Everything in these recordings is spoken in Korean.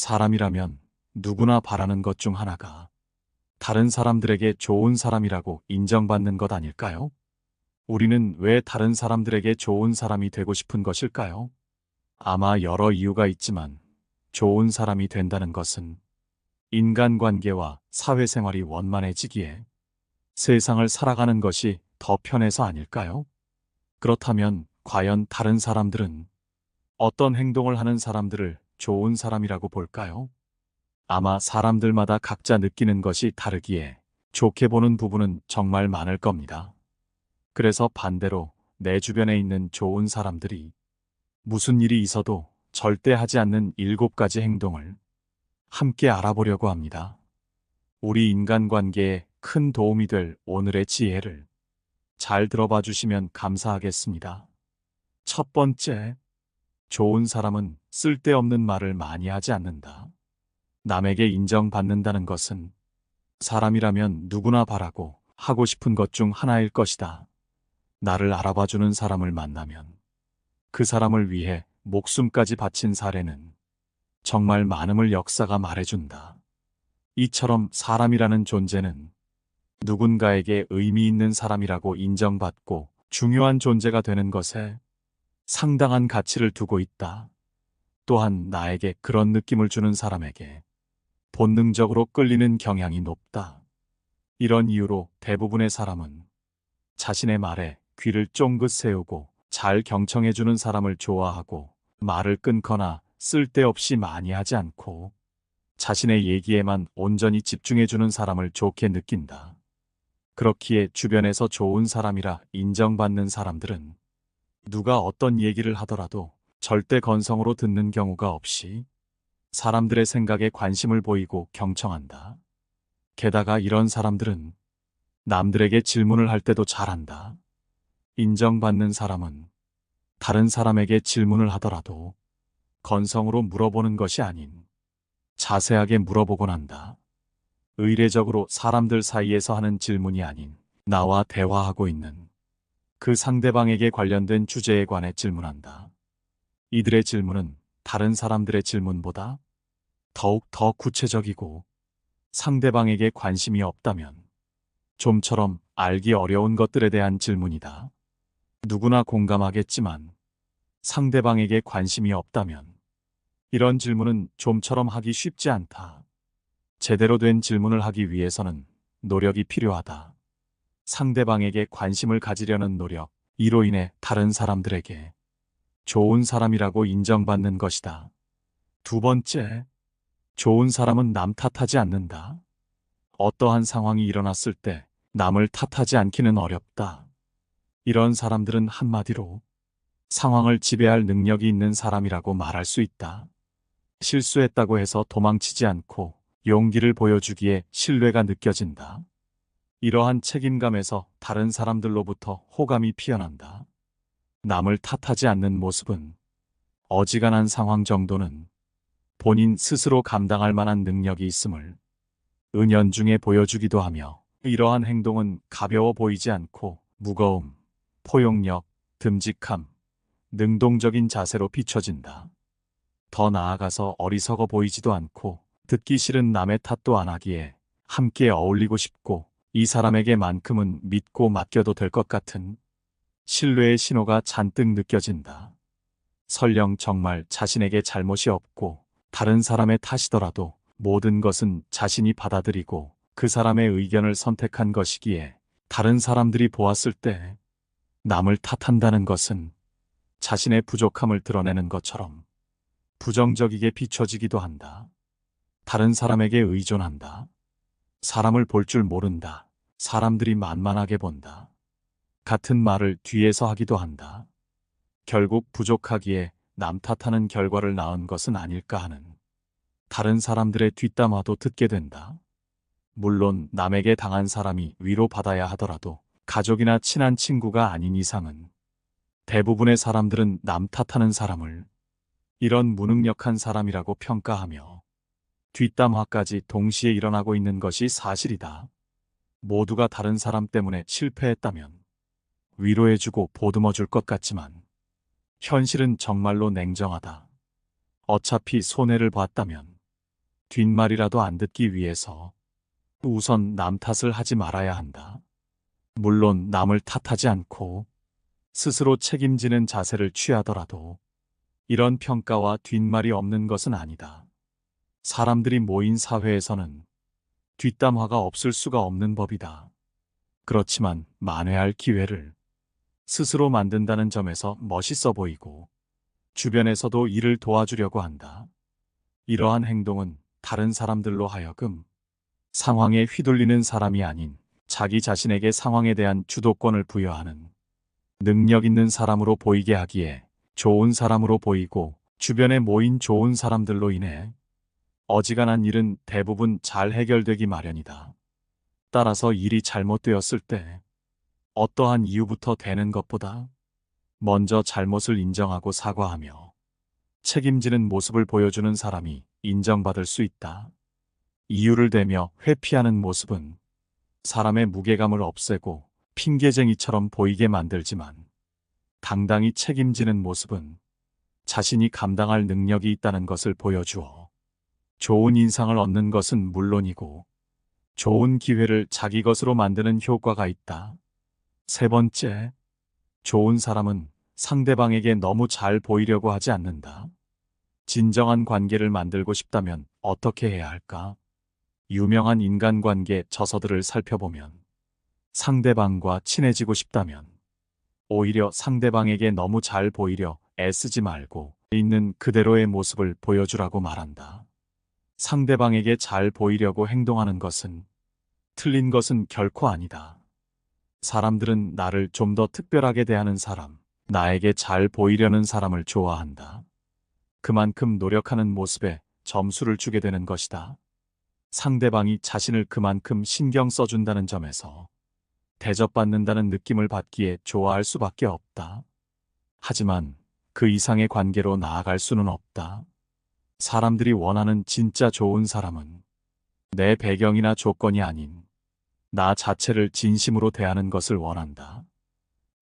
사람이라면 누구나 바라는 것 중 하나가 다른 사람들에게 좋은 사람이라고 인정받는 것 아닐까요? 우리는 왜 다른 사람들에게 좋은 사람이 되고 싶은 것일까요? 아마 여러 이유가 있지만 좋은 사람이 된다는 것은 인간관계와 사회생활이 원만해지기에 세상을 살아가는 것이 더 편해서 아닐까요? 그렇다면 과연 다른 사람들은 어떤 행동을 하는 사람들을 좋은 사람이라고 볼까요? 아마 사람들마다 각자 느끼는 것이 다르기에 좋게 보는 부분은 정말 많을 겁니다. 그래서 반대로 내 주변에 있는 좋은 사람들이 무슨 일이 있어도 절대 하지 않는 7가지 행동을 함께 알아보려고 합니다. 우리 인간관계에 큰 도움이 될 오늘의 지혜를 잘 들어봐 주시면 감사하겠습니다. 첫 번째, 좋은 사람은 쓸데없는 말을 많이 하지 않는다. 남에게 인정받는다는 것은 사람이라면 누구나 바라고 하고 싶은 것 중 하나일 것이다. 나를 알아봐주는 사람을 만나면 그 사람을 위해 목숨까지 바친 사례는 정말 많음을 역사가 말해준다. 이처럼 사람이라는 존재는 누군가에게 의미 있는 사람이라고 인정받고 중요한 존재가 되는 것에 상당한 가치를 두고 있다. 또한 나에게 그런 느낌을 주는 사람에게 본능적으로 끌리는 경향이 높다. 이런 이유로 대부분의 사람은 자신의 말에 귀를 쫑긋 세우고 잘 경청해주는 사람을 좋아하고 말을 끊거나 쓸데없이 많이 하지 않고 자신의 얘기에만 온전히 집중해주는 사람을 좋게 느낀다. 그렇기에 주변에서 좋은 사람이라 인정받는 사람들은 누가 어떤 얘기를 하더라도 절대 건성으로 듣는 경우가 없이 사람들의 생각에 관심을 보이고 경청한다. 게다가 이런 사람들은 남들에게 질문을 할 때도 잘한다. 인정받는 사람은 다른 사람에게 질문을 하더라도 건성으로 물어보는 것이 아닌 자세하게 물어보곤 한다. 의례적으로 사람들 사이에서 하는 질문이 아닌 나와 대화하고 있는 그 상대방에게 관련된 주제에 관해 질문한다. 이들의 질문은 다른 사람들의 질문보다 더욱 더 구체적이고 상대방에게 관심이 없다면 좀처럼 알기 어려운 것들에 대한 질문이다. 누구나 공감하겠지만 상대방에게 관심이 없다면 이런 질문은 좀처럼 하기 쉽지 않다. 제대로 된 질문을 하기 위해서는 노력이 필요하다. 상대방에게 관심을 가지려는 노력, 이로 인해 다른 사람들에게 좋은 사람이라고 인정받는 것이다. 두 번째, 좋은 사람은 남 탓하지 않는다. 어떠한 상황이 일어났을 때 남을 탓하지 않기는 어렵다. 이런 사람들은 한마디로 상황을 지배할 능력이 있는 사람이라고 말할 수 있다. 실수했다고 해서 도망치지 않고 용기를 보여주기에 신뢰가 느껴진다. 이러한 책임감에서 다른 사람들로부터 호감이 피어난다. 남을 탓하지 않는 모습은 어지간한 상황 정도는 본인 스스로 감당할 만한 능력이 있음을 은연중에 보여주기도 하며 이러한 행동은 가벼워 보이지 않고 무거움, 포용력, 듬직함, 능동적인 자세로 비춰진다. 더 나아가서 어리석어 보이지도 않고 듣기 싫은 남의 탓도 안 하기에 함께 어울리고 싶고 이 사람에게만큼은 믿고 맡겨도 될 것 같은 신뢰의 신호가 잔뜩 느껴진다. 설령 정말 자신에게 잘못이 없고 다른 사람의 탓이더라도 모든 것은 자신이 받아들이고 그 사람의 의견을 선택한 것이기에 다른 사람들이 보았을 때 남을 탓한다는 것은 자신의 부족함을 드러내는 것처럼 부정적이게 비춰지기도 한다. 다른 사람에게 의존한다. 사람을 볼 줄 모른다. 사람들이 만만하게 본다. 같은 말을 뒤에서 하기도 한다. 결국 부족하기에 남 탓하는 결과를 낳은 것은 아닐까 하는 다른 사람들의 뒷담화도 듣게 된다. 물론 남에게 당한 사람이 위로받아야 하더라도 가족이나 친한 친구가 아닌 이상은 대부분의 사람들은 남 탓하는 사람을 이런 무능력한 사람이라고 평가하며 뒷담화까지 동시에 일어나고 있는 것이 사실이다. 모두가 다른 사람 때문에 실패했다면 위로해주고 보듬어줄 것 같지만 현실은 정말로 냉정하다. 어차피 손해를 봤다면 뒷말이라도 안 듣기 위해서 우선 남 탓을 하지 말아야 한다. 물론 남을 탓하지 않고 스스로 책임지는 자세를 취하더라도 이런 평가와 뒷말이 없는 것은 아니다. 사람들이 모인 사회에서는 뒷담화가 없을 수가 없는 법이다. 그렇지만 만회할 기회를 스스로 만든다는 점에서 멋있어 보이고 주변에서도 이를 도와주려고 한다. 이러한 행동은 다른 사람들로 하여금 상황에 휘둘리는 사람이 아닌 자기 자신에게 상황에 대한 주도권을 부여하는 능력 있는 사람으로 보이게 하기에 좋은 사람으로 보이고 주변에 모인 좋은 사람들로 인해 어지간한 일은 대부분 잘 해결되기 마련이다. 따라서 일이 잘못되었을 때 어떠한 이유부터 되는 것보다 먼저 잘못을 인정하고 사과하며 책임지는 모습을 보여주는 사람이 인정받을 수 있다. 이유를 대며 회피하는 모습은 사람의 무게감을 없애고 핑계쟁이처럼 보이게 만들지만 당당히 책임지는 모습은 자신이 감당할 능력이 있다는 것을 보여주어 좋은 인상을 얻는 것은 물론이고 좋은 기회를 자기 것으로 만드는 효과가 있다. 세 번째, 좋은 사람은 상대방에게 너무 잘 보이려고 하지 않는다. 진정한 관계를 만들고 싶다면 어떻게 해야 할까? 유명한 인간관계 저서들을 살펴보면 상대방과 친해지고 싶다면 오히려 상대방에게 너무 잘 보이려 애쓰지 말고 있는 그대로의 모습을 보여주라고 말한다. 상대방에게 잘 보이려고 행동하는 것은 틀린 것은 결코 아니다. 사람들은 나를 좀 더 특별하게 대하는 사람, 나에게 잘 보이려는 사람을 좋아한다. 그만큼 노력하는 모습에 점수를 주게 되는 것이다. 상대방이 자신을 그만큼 신경 써준다는 점에서 대접받는다는 느낌을 받기에 좋아할 수밖에 없다. 하지만 그 이상의 관계로 나아갈 수는 없다. 사람들이 원하는 진짜 좋은 사람은 내 배경이나 조건이 아닌 나 자체를 진심으로 대하는 것을 원한다.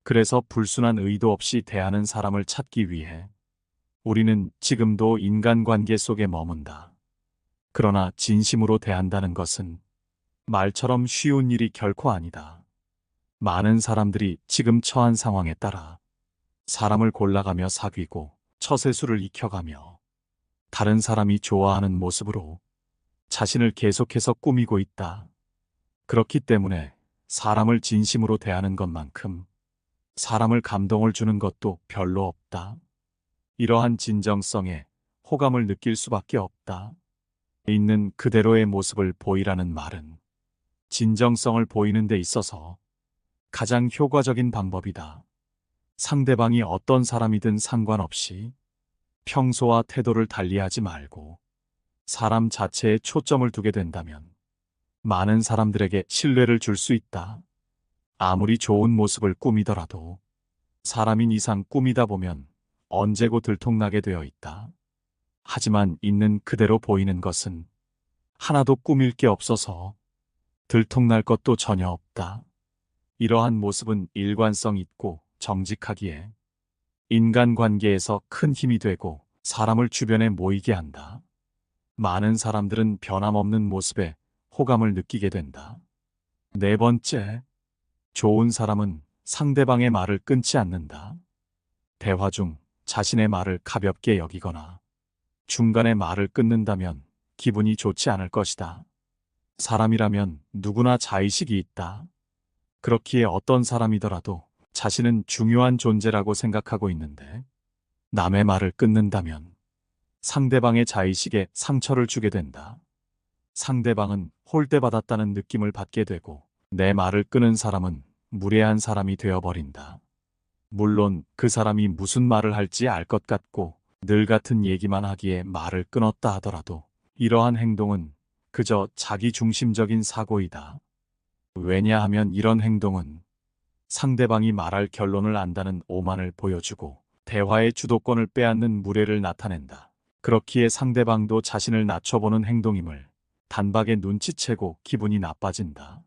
그래서 불순한 의도 없이 대하는 사람을 찾기 위해 우리는 지금도 인간관계 속에 머문다. 그러나 진심으로 대한다는 것은 말처럼 쉬운 일이 결코 아니다. 많은 사람들이 지금 처한 상황에 따라 사람을 골라가며 사귀고 처세술을 익혀가며 다른 사람이 좋아하는 모습으로 자신을 계속해서 꾸미고 있다. 그렇기 때문에 사람을 진심으로 대하는 것만큼 사람을 감동을 주는 것도 별로 없다. 이러한 진정성에 호감을 느낄 수밖에 없다. 있는 그대로의 모습을 보이라는 말은 진정성을 보이는 데 있어서 가장 효과적인 방법이다. 상대방이 어떤 사람이든 상관없이 평소와 태도를 달리하지 말고 사람 자체에 초점을 두게 된다면 많은 사람들에게 신뢰를 줄 수 있다. 아무리 좋은 모습을 꾸미더라도 사람인 이상 꾸미다 보면 언제고 들통나게 되어 있다. 하지만 있는 그대로 보이는 것은 하나도 꾸밀 게 없어서 들통날 것도 전혀 없다. 이러한 모습은 일관성 있고 정직하기에 인간관계에서 큰 힘이 되고 사람을 주변에 모이게 한다. 많은 사람들은 변함없는 모습에 호감을 느끼게 된다. 네 번째, 좋은 사람은 상대방의 말을 끊지 않는다. 대화 중 자신의 말을 가볍게 여기거나 중간에 말을 끊는다면 기분이 좋지 않을 것이다. 사람이라면 누구나 자의식이 있다. 그렇기에 어떤 사람이더라도 자신은 중요한 존재라고 생각하고 있는데 남의 말을 끊는다면 상대방의 자의식에 상처를 주게 된다. 상대방은 홀대받았다는 느낌을 받게 되고 내 말을 끊은 사람은 무례한 사람이 되어버린다. 물론 그 사람이 무슨 말을 할지 알 것 같고 늘 같은 얘기만 하기에 말을 끊었다 하더라도 이러한 행동은 그저 자기 중심적인 사고이다. 왜냐하면 이런 행동은 상대방이 말할 결론을 안다는 오만을 보여주고 대화의 주도권을 빼앗는 무례를 나타낸다. 그렇기에 상대방도 자신을 낮춰보는 행동임을 단박에 눈치채고 기분이 나빠진다.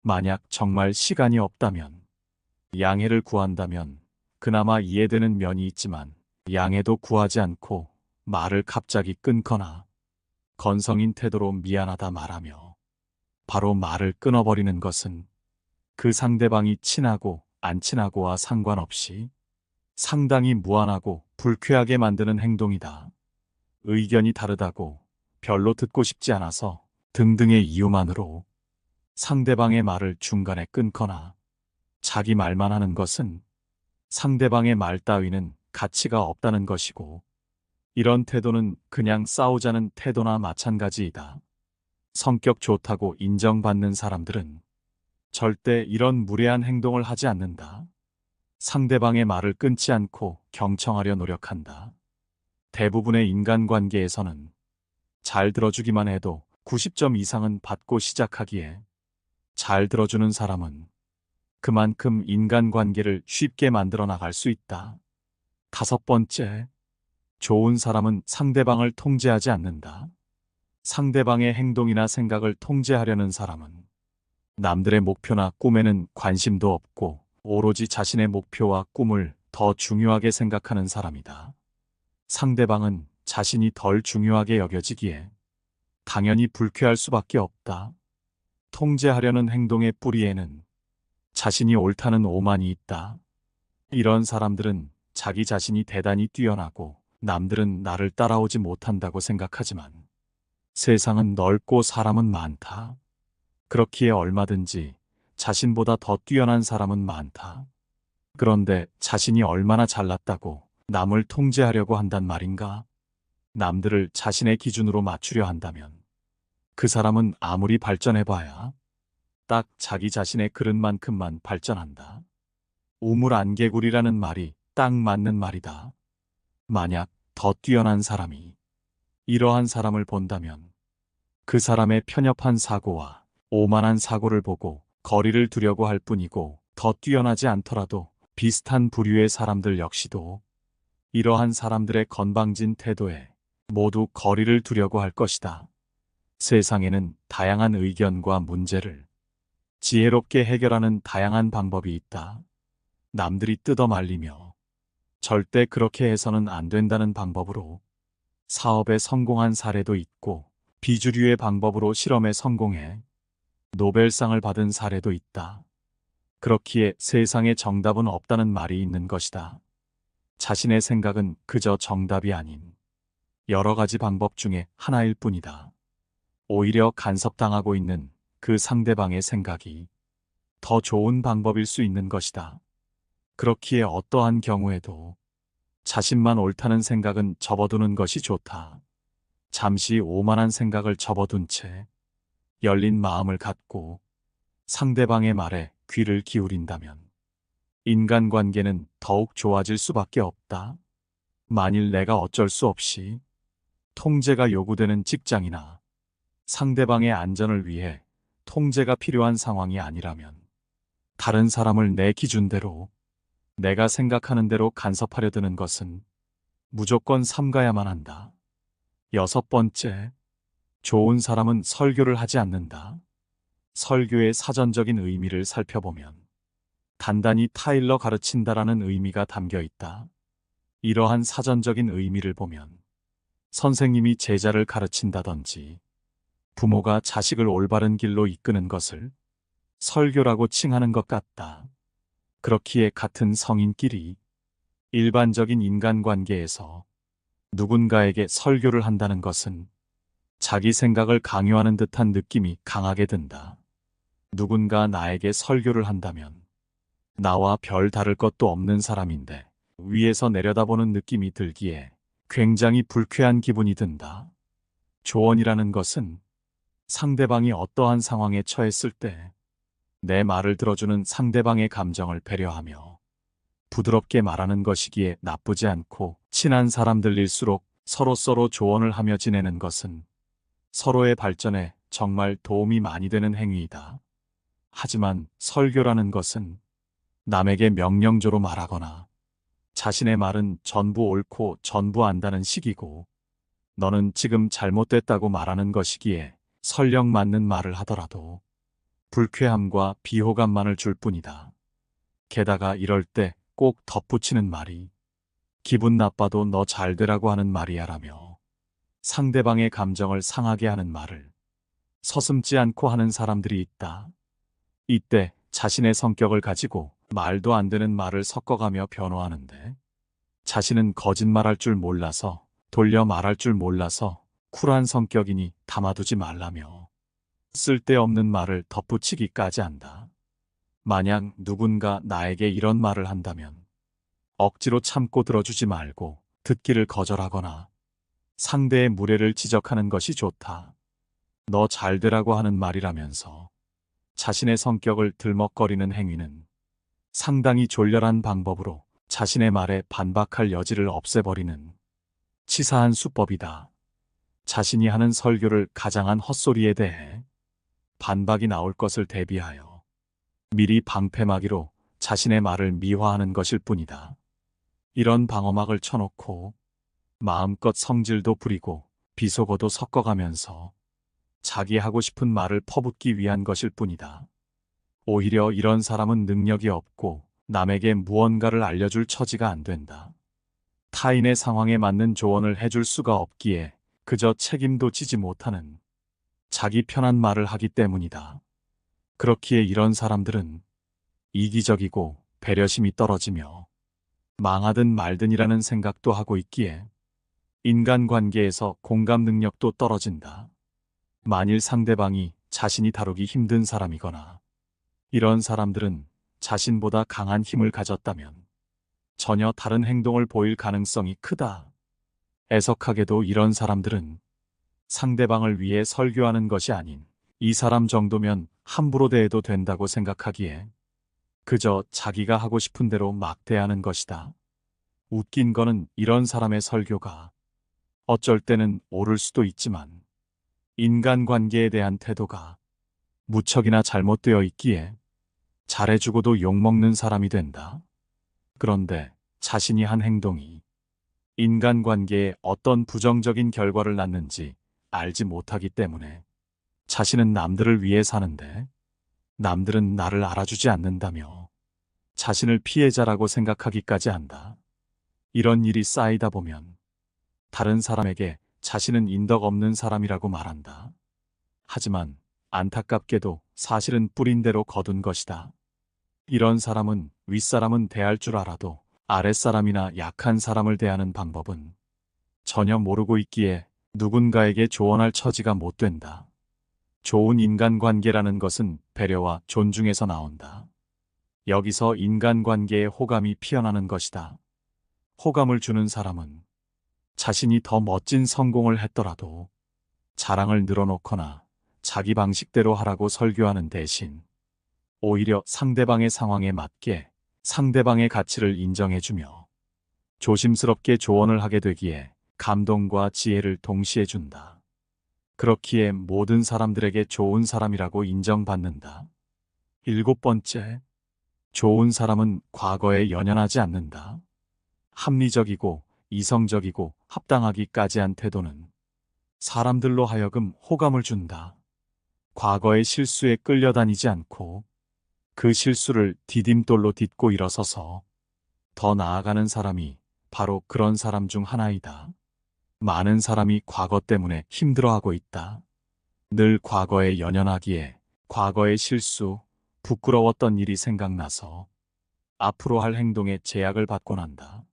만약 정말 시간이 없다면, 양해를 구한다면 그나마 이해되는 면이 있지만 양해도 구하지 않고 말을 갑자기 끊거나 건성인 태도로 미안하다 말하며 바로 말을 끊어버리는 것은 그 상대방이 친하고 안 친하고와 상관없이 상당히 무안하고 불쾌하게 만드는 행동이다. 의견이 다르다고, 별로 듣고 싶지 않아서 등등의 이유만으로 상대방의 말을 중간에 끊거나 자기 말만 하는 것은 상대방의 말 따위는 가치가 없다는 것이고, 이런 태도는 그냥 싸우자는 태도나 마찬가지이다. 성격 좋다고 인정받는 사람들은 절대 이런 무례한 행동을 하지 않는다. 상대방의 말을 끊지 않고 경청하려 노력한다. 대부분의 인간관계에서는 잘 들어주기만 해도 90점 이상은 받고 시작하기에, 잘 들어주는 사람은 그만큼 인간관계를 쉽게 만들어 나갈 수 있다. 5번째, 좋은 사람은 상대방을 통제하지 않는다. 상대방의 행동이나 생각을 통제하려는 사람은 남들의 목표나 꿈에는 관심도 없고 오로지 자신의 목표와 꿈을 더 중요하게 생각하는 사람이다. 상대방은 자신이 덜 중요하게 여겨지기에 당연히 불쾌할 수밖에 없다. 통제하려는 행동의 뿌리에는 자신이 옳다는 오만이 있다. 이런 사람들은 자기 자신이 대단히 뛰어나고 남들은 나를 따라오지 못한다고 생각하지만 세상은 넓고 사람은 많다. 그렇기에 얼마든지 자신보다 더 뛰어난 사람은 많다. 그런데 자신이 얼마나 잘났다고 남을 통제하려고 한단 말인가? 남들을 자신의 기준으로 맞추려 한다면 그 사람은 아무리 발전해봐야 딱 자기 자신의 그릇만큼만 발전한다. 우물안개구리라는 말이 딱 맞는 말이다. 만약 더 뛰어난 사람이 이러한 사람을 본다면 그 사람의 편협한 사고와 오만한 사고를 보고 거리를 두려고 할 뿐이고, 더 뛰어나지 않더라도 비슷한 부류의 사람들 역시도 이러한 사람들의 건방진 태도에 모두 거리를 두려고 할 것이다. 세상에는 다양한 의견과 문제를 지혜롭게 해결하는 다양한 방법이 있다. 남들이 뜯어 말리며 절대 그렇게 해서는 안 된다는 방법으로 사업에 성공한 사례도 있고, 비주류의 방법으로 실험에 성공해 노벨상을 받은 사례도 있다. 그렇기에 세상에 정답은 없다는 말이 있는 것이다. 자신의 생각은 그저 정답이 아닌 여러 가지 방법 중에 하나일 뿐이다. 오히려 간섭당하고 있는 그 상대방의 생각이 더 좋은 방법일 수 있는 것이다. 그렇기에 어떠한 경우에도 자신만 옳다는 생각은 접어두는 것이 좋다. 잠시 오만한 생각을 접어둔 채 열린 마음을 갖고 상대방의 말에 귀를 기울인다면 인간관계는 더욱 좋아질 수밖에 없다. 만일 내가 어쩔 수 없이 통제가 요구되는 직장이나 상대방의 안전을 위해 통제가 필요한 상황이 아니라면 다른 사람을 내 기준대로, 내가 생각하는 대로 간섭하려 드는 것은 무조건 삼가야만 한다. 6번째, 좋은 사람은 설교를 하지 않는다. 설교의 사전적인 의미를 살펴보면 단단히 타일러 가르친다라는 의미가 담겨 있다. 이러한 사전적인 의미를 보면 선생님이 제자를 가르친다든지 부모가 자식을 올바른 길로 이끄는 것을 설교라고 칭하는 것 같다. 그렇기에 같은 성인끼리 일반적인 인간관계에서 누군가에게 설교를 한다는 것은 자기 생각을 강요하는 듯한 느낌이 강하게 든다. 누군가 나에게 설교를 한다면 나와 별 다를 것도 없는 사람인데 위에서 내려다보는 느낌이 들기에 굉장히 불쾌한 기분이 든다. 조언이라는 것은 상대방이 어떠한 상황에 처했을 때 내 말을 들어주는 상대방의 감정을 배려하며 부드럽게 말하는 것이기에 나쁘지 않고, 친한 사람들일수록 서로서로 조언을 하며 지내는 것은 서로의 발전에 정말 도움이 많이 되는 행위이다. 하지만 설교라는 것은 남에게 명령조로 말하거나 자신의 말은 전부 옳고 전부 안다는 식이고, 너는 지금 잘못됐다고 말하는 것이기에 설령 맞는 말을 하더라도 불쾌함과 비호감만을 줄 뿐이다. 게다가 이럴 때 꼭 덧붙이는 말이 기분 나빠도 너 잘 되라고 하는 말이야라며 상대방의 감정을 상하게 하는 말을 서슴지 않고 하는 사람들이 있다. 이때 자신의 성격을 가지고 말도 안 되는 말을 섞어가며 변호하는데, 자신은 거짓말할 줄 몰라서, 돌려 말할 줄 몰라서 쿨한 성격이니 담아두지 말라며 쓸데없는 말을 덧붙이기까지 한다. 만약 누군가 나에게 이런 말을 한다면 억지로 참고 들어주지 말고 듣기를 거절하거나 상대의 무례를 지적하는 것이 좋다. 너 잘 되라고 하는 말이라면서 자신의 성격을 들먹거리는 행위는 상당히 졸렬한 방법으로 자신의 말에 반박할 여지를 없애버리는 치사한 수법이다. 자신이 하는 설교를 가장한 헛소리에 대해 반박이 나올 것을 대비하여 미리 방패막이로 자신의 말을 미화하는 것일 뿐이다. 이런 방어막을 쳐놓고 마음껏 성질도 부리고 비속어도 섞어가면서 자기 하고 싶은 말을 퍼붓기 위한 것일 뿐이다. 오히려 이런 사람은 능력이 없고 남에게 무언가를 알려줄 처지가 안 된다. 타인의 상황에 맞는 조언을 해줄 수가 없기에 그저 책임도 지지 못하는 자기 편한 말을 하기 때문이다. 그렇기에 이런 사람들은 이기적이고 배려심이 떨어지며 망하든 말든이라는 생각도 하고 있기에 인간관계에서 공감 능력도 떨어진다. 만일 상대방이 자신이 다루기 힘든 사람이거나 이런 사람들은 자신보다 강한 힘을 가졌다면 전혀 다른 행동을 보일 가능성이 크다. 애석하게도 이런 사람들은 상대방을 위해 설교하는 것이 아닌 이 사람 정도면 함부로 대해도 된다고 생각하기에 그저 자기가 하고 싶은 대로 막 대하는 것이다. 웃긴 거는 이런 사람의 설교가 어쩔 때는 옳을 수도 있지만 인간관계에 대한 태도가 무척이나 잘못되어 있기에 잘해주고도 욕먹는 사람이 된다. 그런데 자신이 한 행동이 인간관계에 어떤 부정적인 결과를 낳는지 알지 못하기 때문에 자신은 남들을 위해 사는데 남들은 나를 알아주지 않는다며 자신을 피해자라고 생각하기까지 한다. 이런 일이 쌓이다 보면 다른 사람에게 자신은 인덕 없는 사람이라고 말한다. 하지만 안타깝게도 사실은 뿌린 대로 거둔 것이다. 이런 사람은 윗사람은 대할 줄 알아도 아랫사람이나 약한 사람을 대하는 방법은 전혀 모르고 있기에 누군가에게 조언할 처지가 못 된다. 좋은 인간관계라는 것은 배려와 존중에서 나온다. 여기서 인간관계에 호감이 피어나는 것이다. 호감을 주는 사람은 자신이 더 멋진 성공을 했더라도 자랑을 늘어놓거나 자기 방식대로 하라고 설교하는 대신 오히려 상대방의 상황에 맞게 상대방의 가치를 인정해주며 조심스럽게 조언을 하게 되기에 감동과 지혜를 동시에 준다. 그렇기에 모든 사람들에게 좋은 사람이라고 인정받는다. 7번째, 좋은 사람은 과거에 연연하지 않는다. 합리적이고 이성적이고 합당하기까지 한 태도는 사람들로 하여금 호감을 준다. 과거의 실수에 끌려다니지 않고 그 실수를 디딤돌로 딛고 일어서서 더 나아가는 사람이 바로 그런 사람 중 하나이다. 많은 사람이 과거 때문에 힘들어하고 있다. 늘 과거에 연연하기에 과거의 실수, 부끄러웠던 일이 생각나서 앞으로 할 행동에 제약을 받곤 한다.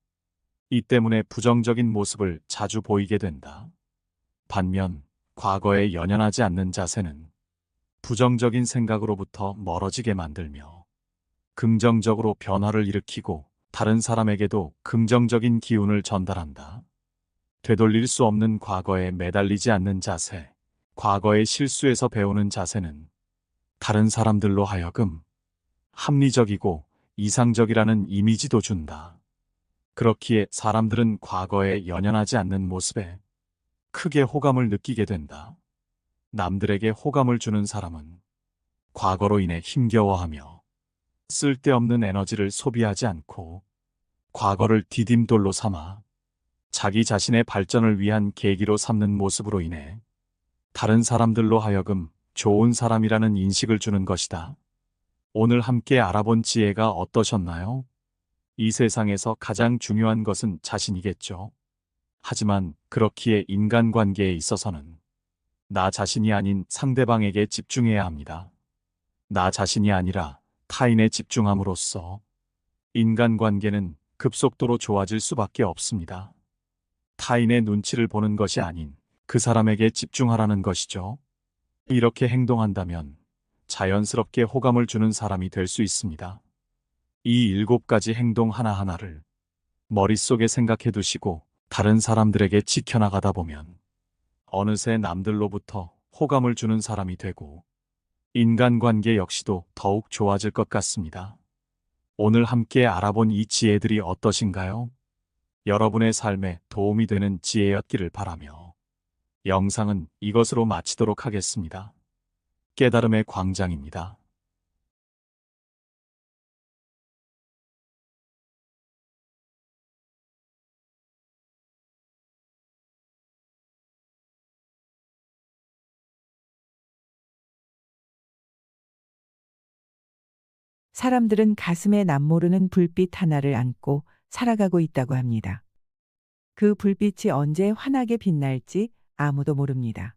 이 때문에 부정적인 모습을 자주 보이게 된다. 반면 과거에 연연하지 않는 자세는 부정적인 생각으로부터 멀어지게 만들며 긍정적으로 변화를 일으키고 다른 사람에게도 긍정적인 기운을 전달한다. 되돌릴 수 없는 과거에 매달리지 않는 자세, 과거의 실수에서 배우는 자세는 다른 사람들로 하여금 합리적이고 이상적이라는 이미지도 준다. 그렇기에 사람들은 과거에 연연하지 않는 모습에 크게 호감을 느끼게 된다. 남들에게 호감을 주는 사람은 과거로 인해 힘겨워하며 쓸데없는 에너지를 소비하지 않고 과거를 디딤돌로 삼아 자기 자신의 발전을 위한 계기로 삼는 모습으로 인해 다른 사람들로 하여금 좋은 사람이라는 인식을 주는 것이다. 오늘 함께 알아본 지혜가 어떠셨나요? 이 세상에서 가장 중요한 것은 자신이겠죠. 하지만 그렇기에 인간관계에 있어서는 나 자신이 아닌 상대방에게 집중해야 합니다. 나 자신이 아니라 타인에 집중함으로써 인간관계는 급속도로 좋아질 수밖에 없습니다. 타인의 눈치를 보는 것이 아닌 그 사람에게 집중하라는 것이죠. 이렇게 행동한다면 자연스럽게 호감을 주는 사람이 될 수 있습니다. 이 7가지 행동 하나하나를 머릿속에 생각해 두시고 다른 사람들에게 지켜나가다 보면 어느새 남들로부터 호감을 주는 사람이 되고 인간관계 역시도 더욱 좋아질 것 같습니다. 오늘 함께 알아본 이 지혜들이 어떠신가요? 여러분의 삶에 도움이 되는 지혜였기를 바라며 영상은 이것으로 마치도록 하겠습니다. 깨달음의 광장입니다. 사람들은 가슴에 남모르는 불빛 하나를 안고 살아가고 있다고 합니다. 그 불빛이 언제 환하게 빛날지 아무도 모릅니다.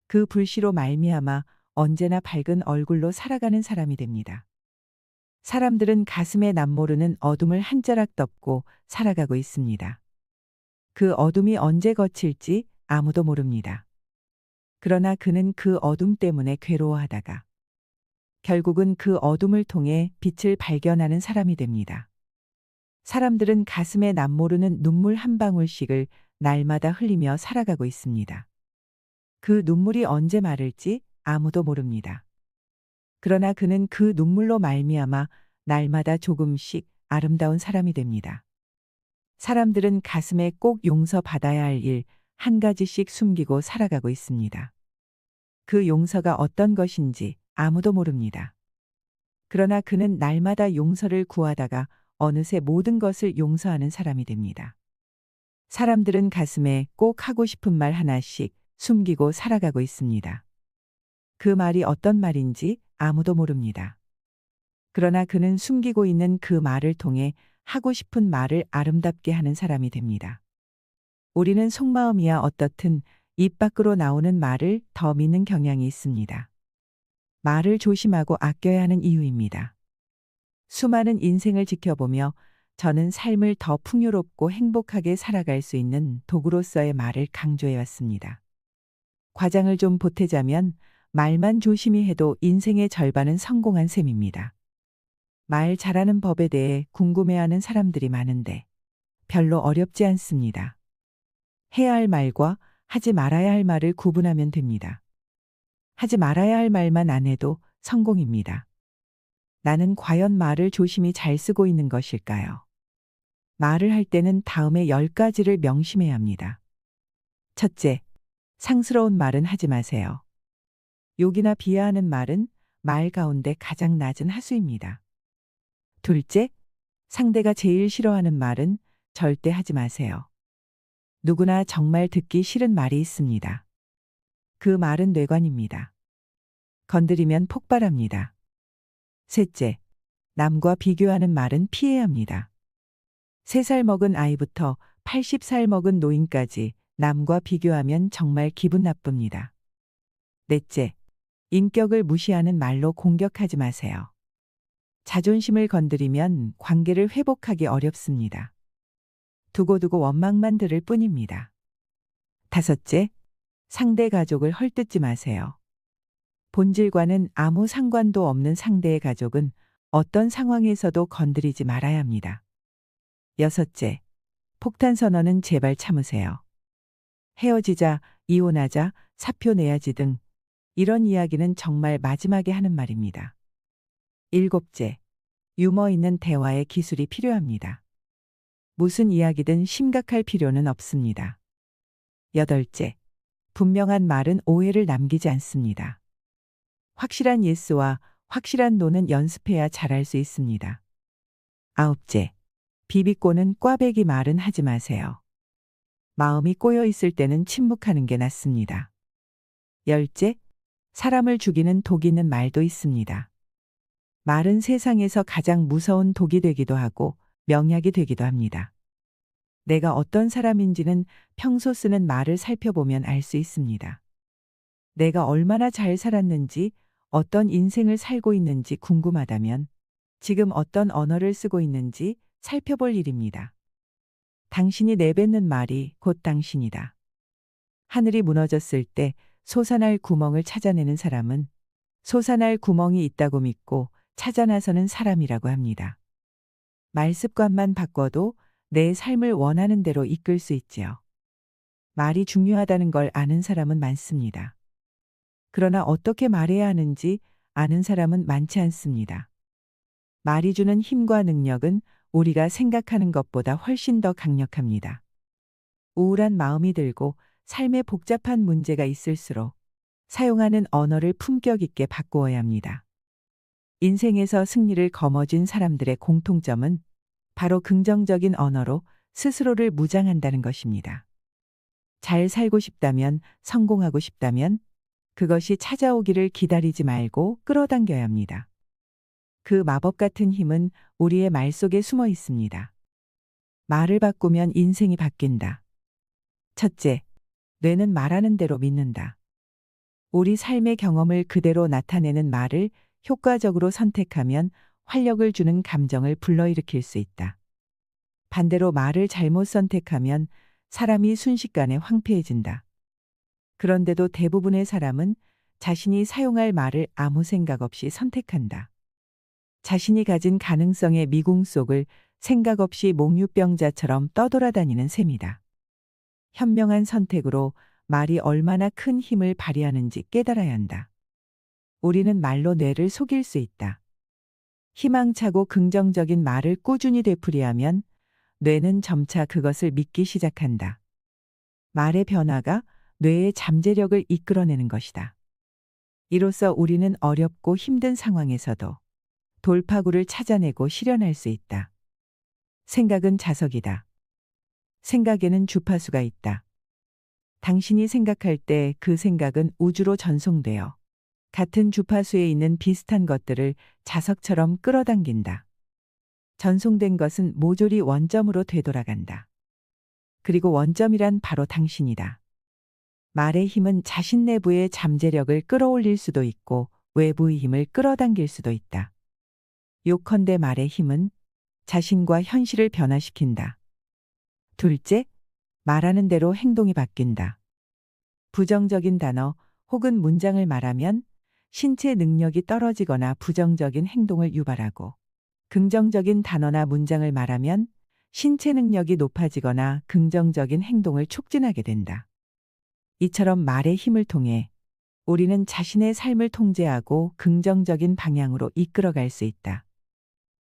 그 불씨로 말미암아 언제나 밝은 얼굴로 살아가는 사람이 됩니다. 사람들은 가슴에 남모르는 어둠을 한 자락 덮고 살아가고 있습니다. 그 어둠이 언제 거칠지 아무도 모릅니다. 그러나 그는 그 어둠 때문에 괴로워하다가 결국은 그 어둠을 통해 빛을 발견하는 사람이 됩니다. 사람들은 가슴에 남모르는 눈물 한 방울씩을 날마다 흘리며 살아가고 있습니다. 그 눈물이 언제 마를지 아무도 모릅니다. 그러나 그는 그 눈물로 말미암아 날마다 조금씩 아름다운 사람이 됩니다. 사람들은 가슴에 꼭 용서받아야 할 일 한 가지씩 숨기고 살아가고 있습니다. 그 용서가 어떤 것인지 아무도 모릅니다. 그러나 그는 날마다 용서를 구하다가 어느새 모든 것을 용서하는 사람이 됩니다. 사람들은 가슴에 꼭 하고 싶은 말 하나씩 숨기고 살아가고 있습니다. 그 말이 어떤 말인지 아무도 모릅니다. 그러나 그는 숨기고 있는 그 말을 통해 하고 싶은 말을 아름답게 하는 사람이 됩니다. 우리는 속마음이야 어떻든 입 밖으로 나오는 말을 더 믿는 경향이 있습니다. 말을 조심하고 아껴야 하는 이유입니다. 수많은 인생을 지켜보며 저는 삶을 더 풍요롭고 행복하게 살아갈 수 있는 도구로서의 말을 강조해 왔습니다. 과장을 좀 보태자면 말만 조심히 해도 인생의 절반은 성공한 셈입니다. 말 잘하는 법에 대해 궁금해하는 사람들이 많은데 별로 어렵지 않습니다. 해야 할 말과 하지 말아야 할 말을 구분하면 됩니다. 하지 말아야 할 말만 안 해도 성공입니다. 나는 과연 말을 조심히 잘 쓰고 있는 것일까요? 말을 할 때는 다음에 10가지를 명심해야 합니다. 첫째, 상스러운 말은 하지 마세요. 욕이나 비하하는 말은 말 가운데 가장 낮은 하수입니다. 둘째, 상대가 제일 싫어하는 말은 절대 하지 마세요. 누구나 정말 듣기 싫은 말이 있습니다. 그 말은 뇌관입니다. 건드리면 폭발합니다. 셋째, 남과 비교하는 말은 피해야 합니다. 3살 먹은 아이부터 80살 먹은 노인까지 남과 비교하면 정말 기분 나쁩니다. 넷째, 인격을 무시하는 말로 공격하지 마세요. 자존심을 건드리면 관계를 회복하기 어렵습니다. 두고두고 원망만 들을 뿐입니다. 다섯째, 상대 가족을 헐뜯지 마세요. 본질과는 아무 상관도 없는 상대의 가족은 어떤 상황에서도 건드리지 말아야 합니다. 여섯째, 폭탄 선언은 제발 참으세요. 헤어지자, 이혼하자, 사표 내야지 등 이런 이야기는 정말 마지막에 하는 말입니다. 일곱째, 유머 있는 대화의 기술이 필요합니다. 무슨 이야기든 심각할 필요는 없습니다. 여덟째, 분명한 말은 오해를 남기지 않습니다. 확실한 예스와 확실한 노는 연습해야 잘할 수 있습니다. 아홉째, 비비꼬는 꽈배기 말은 하지 마세요. 마음이 꼬여 있을 때는 침묵하는 게 낫습니다. 열째, 사람을 죽이는 독 있는 말도 있습니다. 말은 세상에서 가장 무서운 독이 되기도 하고 명약이 되기도 합니다. 내가 어떤 사람인지는 평소 쓰는 말을 살펴보면 알 수 있습니다. 내가 얼마나 잘 살았는지, 어떤 인생을 살고 있는지 궁금하다면 지금 어떤 언어를 쓰고 있는지 살펴볼 일입니다. 당신이 내뱉는 말이 곧 당신이다. 하늘이 무너졌을 때 솟아날 구멍을 찾아내는 사람은 솟아날 구멍이 있다고 믿고 찾아 나서는 사람이라고 합니다. 말 습관만 바꿔도 내 삶을 원하는 대로 이끌 수 있지요. 말이 중요하다는 걸 아는 사람은 많습니다. 그러나 어떻게 말해야 하는지 아는 사람은 많지 않습니다. 말이 주는 힘과 능력은 우리가 생각하는 것보다 훨씬 더 강력합니다. 우울한 마음이 들고 삶에 복잡한 문제가 있을수록 사용하는 언어를 품격 있게 바꾸어야 합니다. 인생에서 승리를 거머쥔 사람들의 공통점은 바로 긍정적인 언어로 스스로를 무장한다는 것입니다. 잘 살고 싶다면, 성공하고 싶다면 그것이 찾아오기를 기다리지 말고 끌어당겨야 합니다. 그 마법 같은 힘은 우리의 말 속에 숨어 있습니다. 말을 바꾸면 인생이 바뀐다. 첫째, 뇌는 말하는 대로 믿는다. 우리 삶의 경험을 그대로 나타내는 말을 효과적으로 선택하면 활력을 주는 감정을 불러일으킬 수 있다. 반대로 말을 잘못 선택하면 사람이 순식간에 황폐해진다. 그런데도 대부분의 사람은 자신이 사용할 말을 아무 생각 없이 선택한다. 자신이 가진 가능성의 미궁 속을 생각 없이 몽유병자처럼 떠돌아다니는 셈이다. 현명한 선택으로 말이 얼마나 큰 힘을 발휘하는지 깨달아야 한다. 우리는 말로 뇌를 속일 수 있다. 희망차고 긍정적인 말을 꾸준히 되풀이하면 뇌는 점차 그것을 믿기 시작한다. 말의 변화가 뇌의 잠재력을 이끌어내는 것이다. 이로써 우리는 어렵고 힘든 상황에서도 돌파구를 찾아내고 실현할 수 있다. 생각은 자석이다. 생각에는 주파수가 있다. 당신이 생각할 때 그 생각은 우주로 전송되어 같은 주파수에 있는 비슷한 것들을 자석처럼 끌어당긴다. 전송된 것은 모조리 원점으로 되돌아간다. 그리고 원점이란 바로 당신이다. 말의 힘은 자신 내부의 잠재력을 끌어올릴 수도 있고 외부의 힘을 끌어당길 수도 있다. 요컨대 말의 힘은 자신과 현실을 변화시킨다. 둘째, 말하는 대로 행동이 바뀐다. 부정적인 단어 혹은 문장을 말하면 신체 능력이 떨어지거나 부정적인 행동을 유발하고, 긍정적인 단어나 문장을 말하면 신체 능력이 높아지거나 긍정적인 행동을 촉진하게 된다. 이처럼 말의 힘을 통해 우리는 자신의 삶을 통제하고 긍정적인 방향으로 이끌어갈 수 있다.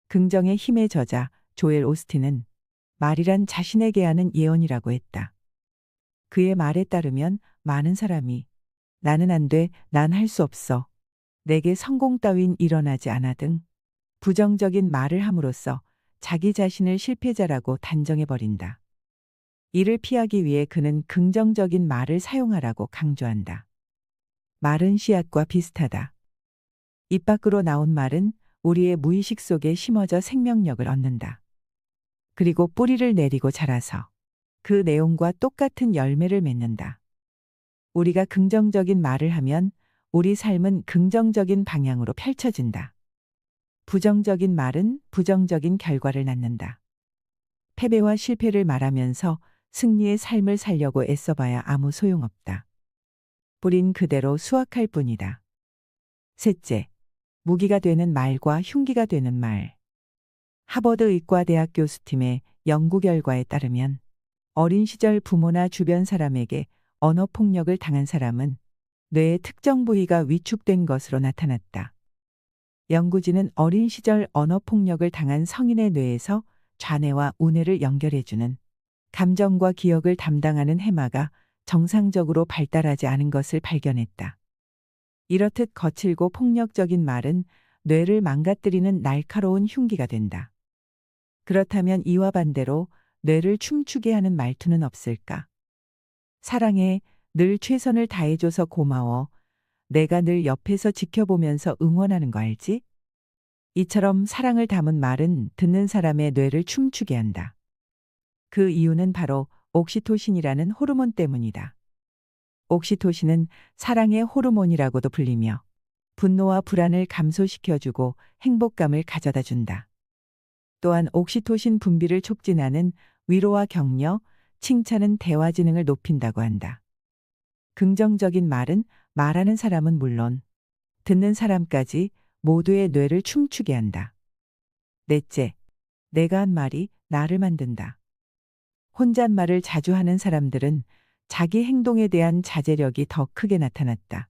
긍정의 힘의 저자 조엘 오스틴은 말이란 자신에게 하는 예언이라고 했다. 그의 말에 따르면 많은 사람이 나는 안 돼, 난 할 수 없어, 내게 성공 따윈 일어나지 않아 등 부정적인 말을 함으로써 자기 자신을 실패자라고 단정해버린다. 이를 피하기 위해 그는 긍정적인 말을 사용하라고 강조한다. 말은 씨앗과 비슷하다. 입 밖으로 나온 말은 우리의 무의식 속에 심어져 생명력을 얻는다. 그리고 뿌리를 내리고 자라서 그 내용과 똑같은 열매를 맺는다. 우리가 긍정적인 말을 하면 우리 삶은 긍정적인 방향으로 펼쳐진다. 부정적인 말은 부정적인 결과를 낳는다. 패배와 실패를 말하면서 승리의 삶을 살려고 애써봐야 아무 소용없다. 뿌린 그대로 수확할 뿐이다. 셋째, 무기가 되는 말과 흉기가 되는 말. 하버드 의과대학 교수팀의 연구 결과에 따르면 어린 시절 부모나 주변 사람에게 언어폭력을 당한 사람은 뇌의 특정 부위가 위축된 것으로 나타났다. 연구진은 어린 시절 언어폭력을 당한 성인의 뇌에서 좌뇌와 우뇌를 연결해주는 감정과 기억을 담당하는 해마가 정상적으로 발달하지 않은 것을 발견했다. 이렇듯 거칠고 폭력적인 말은 뇌를 망가뜨리는 날카로운 흉기가 된다. 그렇다면 이와 반대로 뇌를 춤추게 하는 말투는 없을까? 사랑해, 늘 최선을 다해줘서 고마워, 내가 늘 옆에서 지켜보면서 응원하는 거 알지? 이처럼 사랑을 담은 말은 듣는 사람의 뇌를 춤추게 한다. 그 이유는 바로 옥시토신이라는 호르몬 때문이다. 옥시토신은 사랑의 호르몬이라고도 불리며 분노와 불안을 감소시켜주고 행복감을 가져다 준다. 또한 옥시토신 분비를 촉진하는 위로와 격려, 칭찬은 대화 지능을 높인다고 한다. 긍정적인 말은 말하는 사람은 물론 듣는 사람까지 모두의 뇌를 춤추게 한다. 넷째, 내가 한 말이 나를 만든다. 혼잣말을 자주 하는 사람들은 자기 행동에 대한 자제력이 더 크게 나타났다.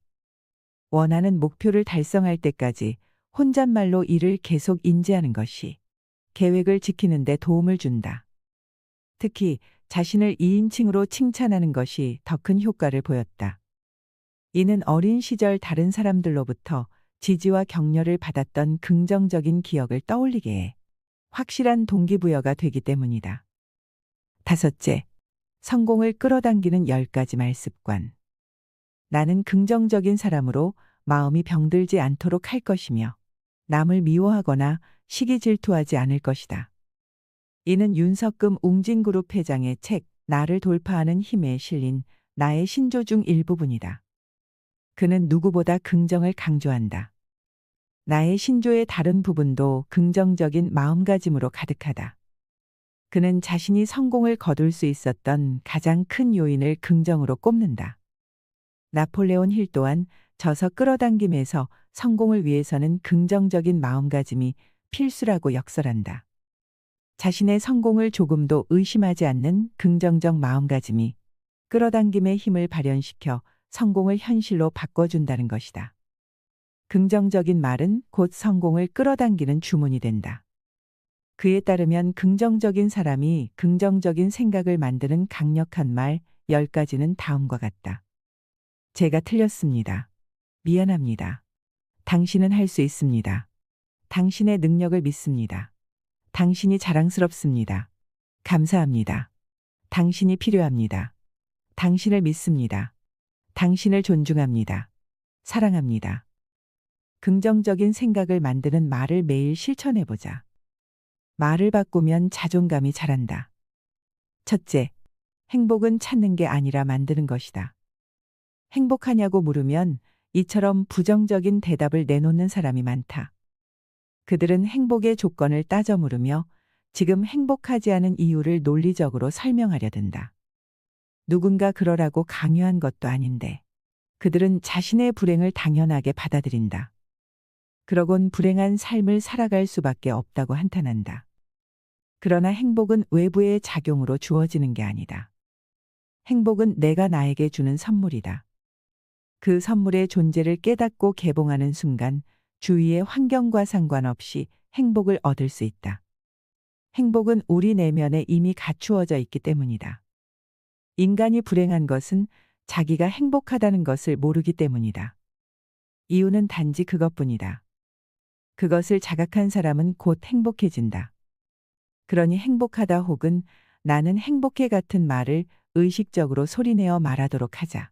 원하는 목표를 달성할 때까지 혼잣말로 이를 계속 인지하는 것이 계획을 지키는 데 도움을 준다. 특히 자신을 2인칭으로 칭찬하는 것이 더 큰 효과를 보였다. 이는 어린 시절 다른 사람들로부터 지지와 격려를 받았던 긍정적인 기억을 떠올리게 해 확실한 동기부여가 되기 때문이다. 다섯째, 성공을 끌어당기는 10가지 말습관. 나는 긍정적인 사람으로 마음이 병들지 않도록 할 것이며 남을 미워하거나 시기 질투하지 않을 것이다. 이는 윤석금 웅진그룹 회장의 책 나를 돌파하는 힘에 실린 나의 신조 중 일부분이다. 그는 누구보다 긍정을 강조한다. 나의 신조의 다른 부분도 긍정적인 마음가짐으로 가득하다. 그는 자신이 성공을 거둘 수 있었던 가장 큰 요인을 긍정으로 꼽는다. 나폴레온 힐 또한 저서 끌어당김에서 성공을 위해서는 긍정적인 마음가짐이 필수라고 역설한다. 자신의 성공을 조금도 의심하지 않는 긍정적 마음가짐이 끌어당김의 힘을 발현시켜 성공을 현실로 바꿔준다는 것이다. 긍정적인 말은 곧 성공을 끌어당기는 주문이 된다. 그에 따르면 긍정적인 사람이 긍정적인 생각을 만드는 강력한 말 10가지는 다음과 같다. 제가 틀렸습니다. 미안합니다. 당신은 할 수 있습니다. 당신의 능력을 믿습니다. 당신이 자랑스럽습니다. 감사합니다. 당신이 필요합니다. 당신을 믿습니다. 당신을 존중합니다. 사랑합니다. 긍정적인 생각을 만드는 말을 매일 실천해보자. 말을 바꾸면 자존감이 자란다. 첫째, 행복은 찾는 게 아니라 만드는 것이다. 행복하냐고 물으면 이처럼 부정적인 대답을 내놓는 사람이 많다. 그들은 행복의 조건을 따져 물으며 지금 행복하지 않은 이유를 논리적으로 설명하려 든다. 누군가 그러라고 강요한 것도 아닌데 그들은 자신의 불행을 당연하게 받아들인다. 그러곤 불행한 삶을 살아갈 수밖에 없다고 한탄한다. 그러나 행복은 외부의 작용으로 주어지는 게 아니다. 행복은 내가 나에게 주는 선물이다. 그 선물의 존재를 깨닫고 개봉하는 순간 주위의 환경과 상관없이 행복을 얻을 수 있다. 행복은 우리 내면에 이미 갖추어져 있기 때문이다. 인간이 불행한 것은 자기가 행복하다는 것을 모르기 때문이다. 이유는 단지 그것뿐이다. 그것을 자각한 사람은 곧 행복해진다. 그러니 행복하다 혹은 나는 행복해 같은 말을 의식적으로 소리내어 말하도록 하자.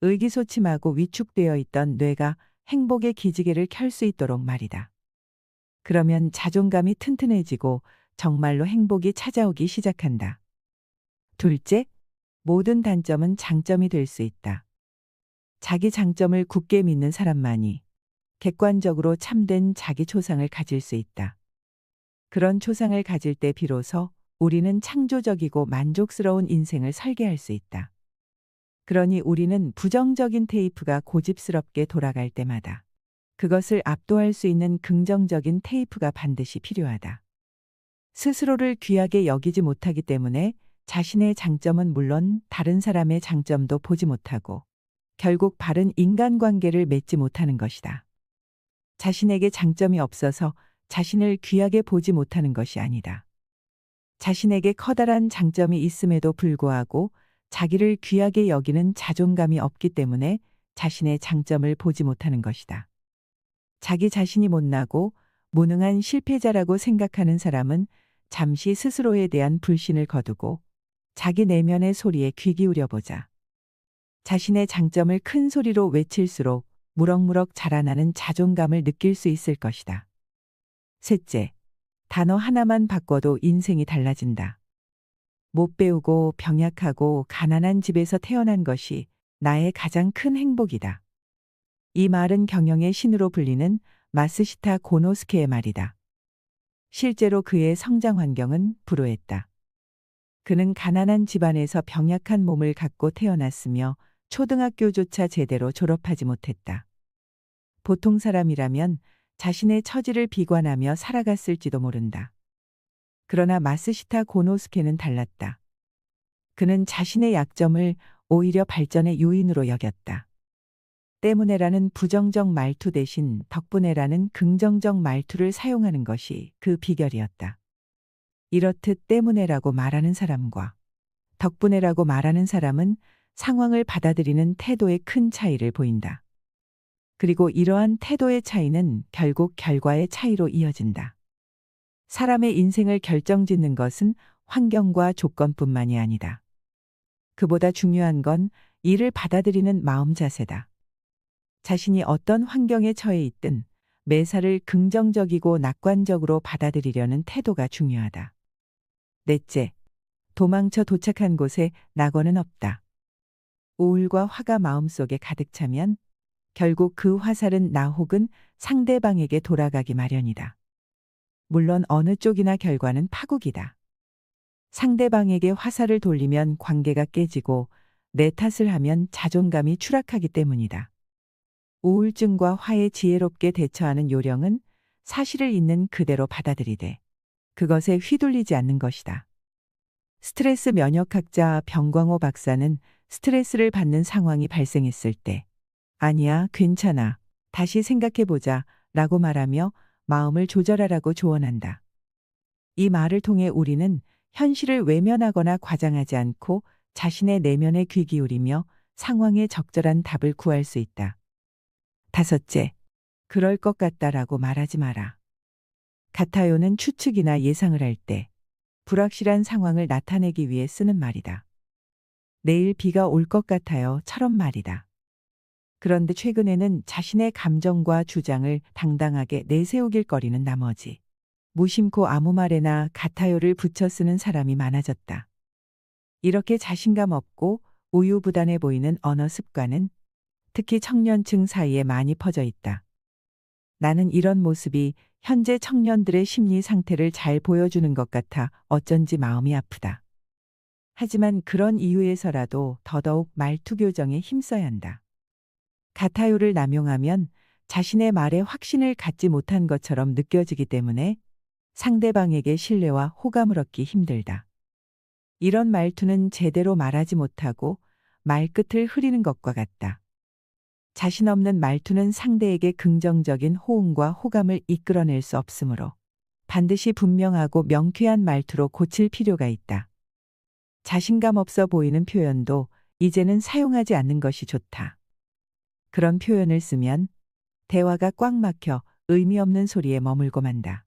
의기소침하고 위축되어 있던 뇌가 행복의 기지개를 켤 수 있도록 말이다. 그러면 자존감이 튼튼해지고 정말로 행복이 찾아오기 시작한다. 둘째, 모든 단점은 장점이 될 수 있다. 자기 장점을 굳게 믿는 사람만이 객관적으로 참된 자기 초상을 가질 수 있다. 그런 초상을 가질 때 비로소 우리는 창조적이고 만족스러운 인생을 설계할 수 있다. 그러니 우리는 부정적인 테이프가 고집스럽게 돌아갈 때마다 그것을 압도할 수 있는 긍정적인 테이프가 반드시 필요하다. 스스로를 귀하게 여기지 못하기 때문에 자신의 장점은 물론 다른 사람의 장점도 보지 못하고 결국 바른 인간관계를 맺지 못하는 것이다. 자신에게 장점이 없어서 자신을 귀하게 보지 못하는 것이 아니다. 자신에게 커다란 장점이 있음에도 불구하고 자기를 귀하게 여기는 자존감이 없기 때문에 자신의 장점을 보지 못하는 것이다. 자기 자신이 못나고 무능한 실패자라고 생각하는 사람은 잠시 스스로에 대한 불신을 거두고 자기 내면의 소리에 귀 기울여 보자. 자신의 장점을 큰 소리로 외칠수록 무럭무럭 자라나는 자존감을 느낄 수 있을 것이다. 셋째, 단어 하나만 바꿔도 인생이 달라진다. 못 배우고 병약하고 가난한 집에서 태어난 것이 나의 가장 큰 행복이다. 이 말은 경영의 신으로 불리는 마스시타 고노스케의 말이다. 실제로 그의 성장 환경은 불우했다. 그는 가난한 집안에서 병약한 몸을 갖고 태어났으며 초등학교조차 제대로 졸업하지 못했다. 보통 사람이라면 자신의 처지를 비관하며 살아갔을지도 모른다. 그러나 마스시타 고노스케는 달랐다. 그는 자신의 약점을 오히려 발전의 요인으로 여겼다. 때문에라는 부정적 말투 대신 덕분에라는 긍정적 말투를 사용하는 것이 그 비결이었다. 이렇듯 때문에라고 말하는 사람과 덕분에라고 말하는 사람은 상황을 받아들이는 태도에 큰 차이를 보인다. 그리고 이러한 태도의 차이는 결국 결과의 차이로 이어진다. 사람의 인생을 결정짓는 것은 환경과 조건뿐만이 아니다. 그보다 중요한 건 이를 받아들이는 마음 자세다. 자신이 어떤 환경에 처해 있든 매사를 긍정적이고 낙관적으로 받아들이려는 태도가 중요하다. 넷째, 도망쳐 도착한 곳에 낙원은 없다. 우울과 화가 마음속에 가득 차면 결국 그 화살은 나 혹은 상대방에게 돌아가기 마련이다. 물론 어느 쪽이나 결과는 파국이다. 상대방에게 화살을 돌리면 관계가 깨지고 내 탓을 하면 자존감이 추락하기 때문이다. 우울증과 화에 지혜롭게 대처하는 요령은 사실을 있는 그대로 받아들이되 그것에 휘둘리지 않는 것이다. 스트레스 면역학자 병광호 박사는 스트레스를 받는 상황이 발생했을 때 아니야, 괜찮아. 다시 생각해보자 라고 말하며 마음을 조절하라고 조언한다. 이 말을 통해 우리는 현실을 외면하거나 과장하지 않고 자신의 내면에 귀 기울이며 상황에 적절한 답을 구할 수 있다. 다섯째, 그럴 것 같다라고 말하지 마라. 같아요는 추측이나 예상을 할 때 불확실한 상황을 나타내기 위해 쓰는 말이다. 내일 비가 올 것 같아요처럼 말이다. 그런데 최근에는 자신의 감정과 주장을 당당하게 내세우길 거리는 나머지 무심코 아무 말에나 같아요를 붙여 쓰는 사람이 많아졌다. 이렇게 자신감 없고 우유부단해 보이는 언어 습관은 특히 청년층 사이에 많이 퍼져 있다. 나는 이런 모습이 현재 청년들의 심리 상태를 잘 보여주는 것 같아 어쩐지 마음이 아프다. 하지만 그런 이유에서라도 더더욱 말투 교정에 힘써야 한다. 같아요를 남용하면 자신의 말에 확신을 갖지 못한 것처럼 느껴지기 때문에 상대방에게 신뢰와 호감을 얻기 힘들다. 이런 말투는 제대로 말하지 못하고 말끝을 흐리는 것과 같다. 자신 없는 말투는 상대에게 긍정적인 호응과 호감을 이끌어낼 수 없으므로 반드시 분명하고 명쾌한 말투로 고칠 필요가 있다. 자신감 없어 보이는 표현도 이제는 사용하지 않는 것이 좋다. 그런 표현을 쓰면 대화가 꽉 막혀 의미 없는 소리에 머물고 만다.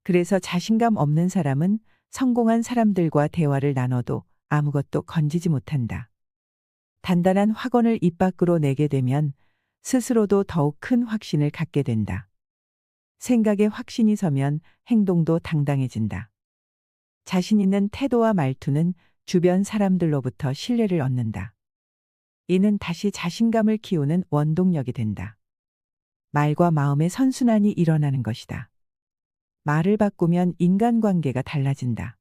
그래서 자신감 없는 사람은 성공한 사람들과 대화를 나눠도 아무것도 건지지 못한다. 단단한 확언을 입 밖으로 내게 되면 스스로도 더욱 큰 확신을 갖게 된다. 생각에 확신이 서면 행동도 당당해진다. 자신 있는 태도와 말투는 주변 사람들로부터 신뢰를 얻는다. 이는 다시 자신감을 키우는 원동력이 된다. 말과 마음의 선순환이 일어나는 것이다. 말을 바꾸면 인간관계가 달라진다.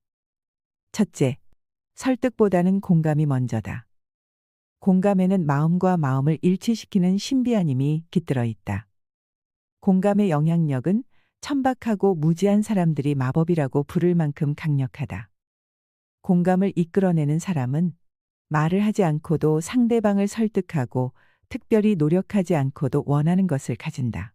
첫째, 설득보다는 공감이 먼저다. 공감에는 마음과 마음을 일치시키는 신비한 힘이 깃들어 있다. 공감의 영향력은 천박하고 무지한 사람들이 마법이라고 부를 만큼 강력하다. 공감을 이끌어내는 사람은 말을 하지 않고도 상대방을 설득하고 특별히 노력하지 않고도 원하는 것을 가진다.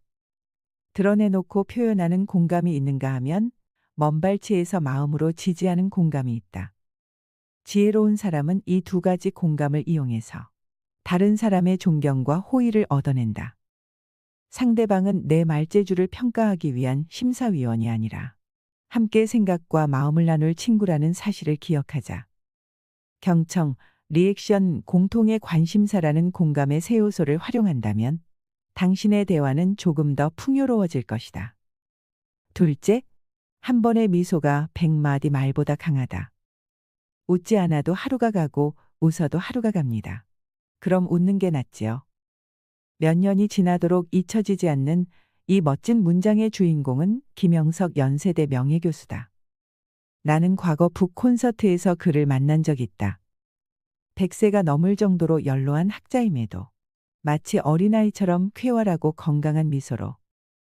드러내놓고 표현하는 공감이 있는가 하면 먼발치에서 마음으로 지지하는 공감이 있다. 지혜로운 사람은 이 두 가지 공감을 이용해서 다른 사람의 존경과 호의를 얻어낸다. 상대방은 내 말재주를 평가하기 위한 심사위원이 아니라 함께 생각과 마음을 나눌 친구라는 사실을 기억하자. 경청, 리액션, 공통의 관심사라는 공감의 세 요소를 활용한다면 당신의 대화는 조금 더 풍요로워질 것이다. 둘째, 한 번의 미소가 100마디 말보다 강하다. 웃지 않아도 하루가 가고 웃어도 하루가 갑니다. 그럼 웃는 게 낫지요. 몇 년이 지나도록 잊혀지지 않는 이 멋진 문장의 주인공은 김영석 연세대 명예교수다. 나는 과거 북 콘서트에서 그를 만난 적 있다. 100세가 넘을 정도로 연로한 학자임에도 마치 어린아이처럼 쾌활하고 건강한 미소로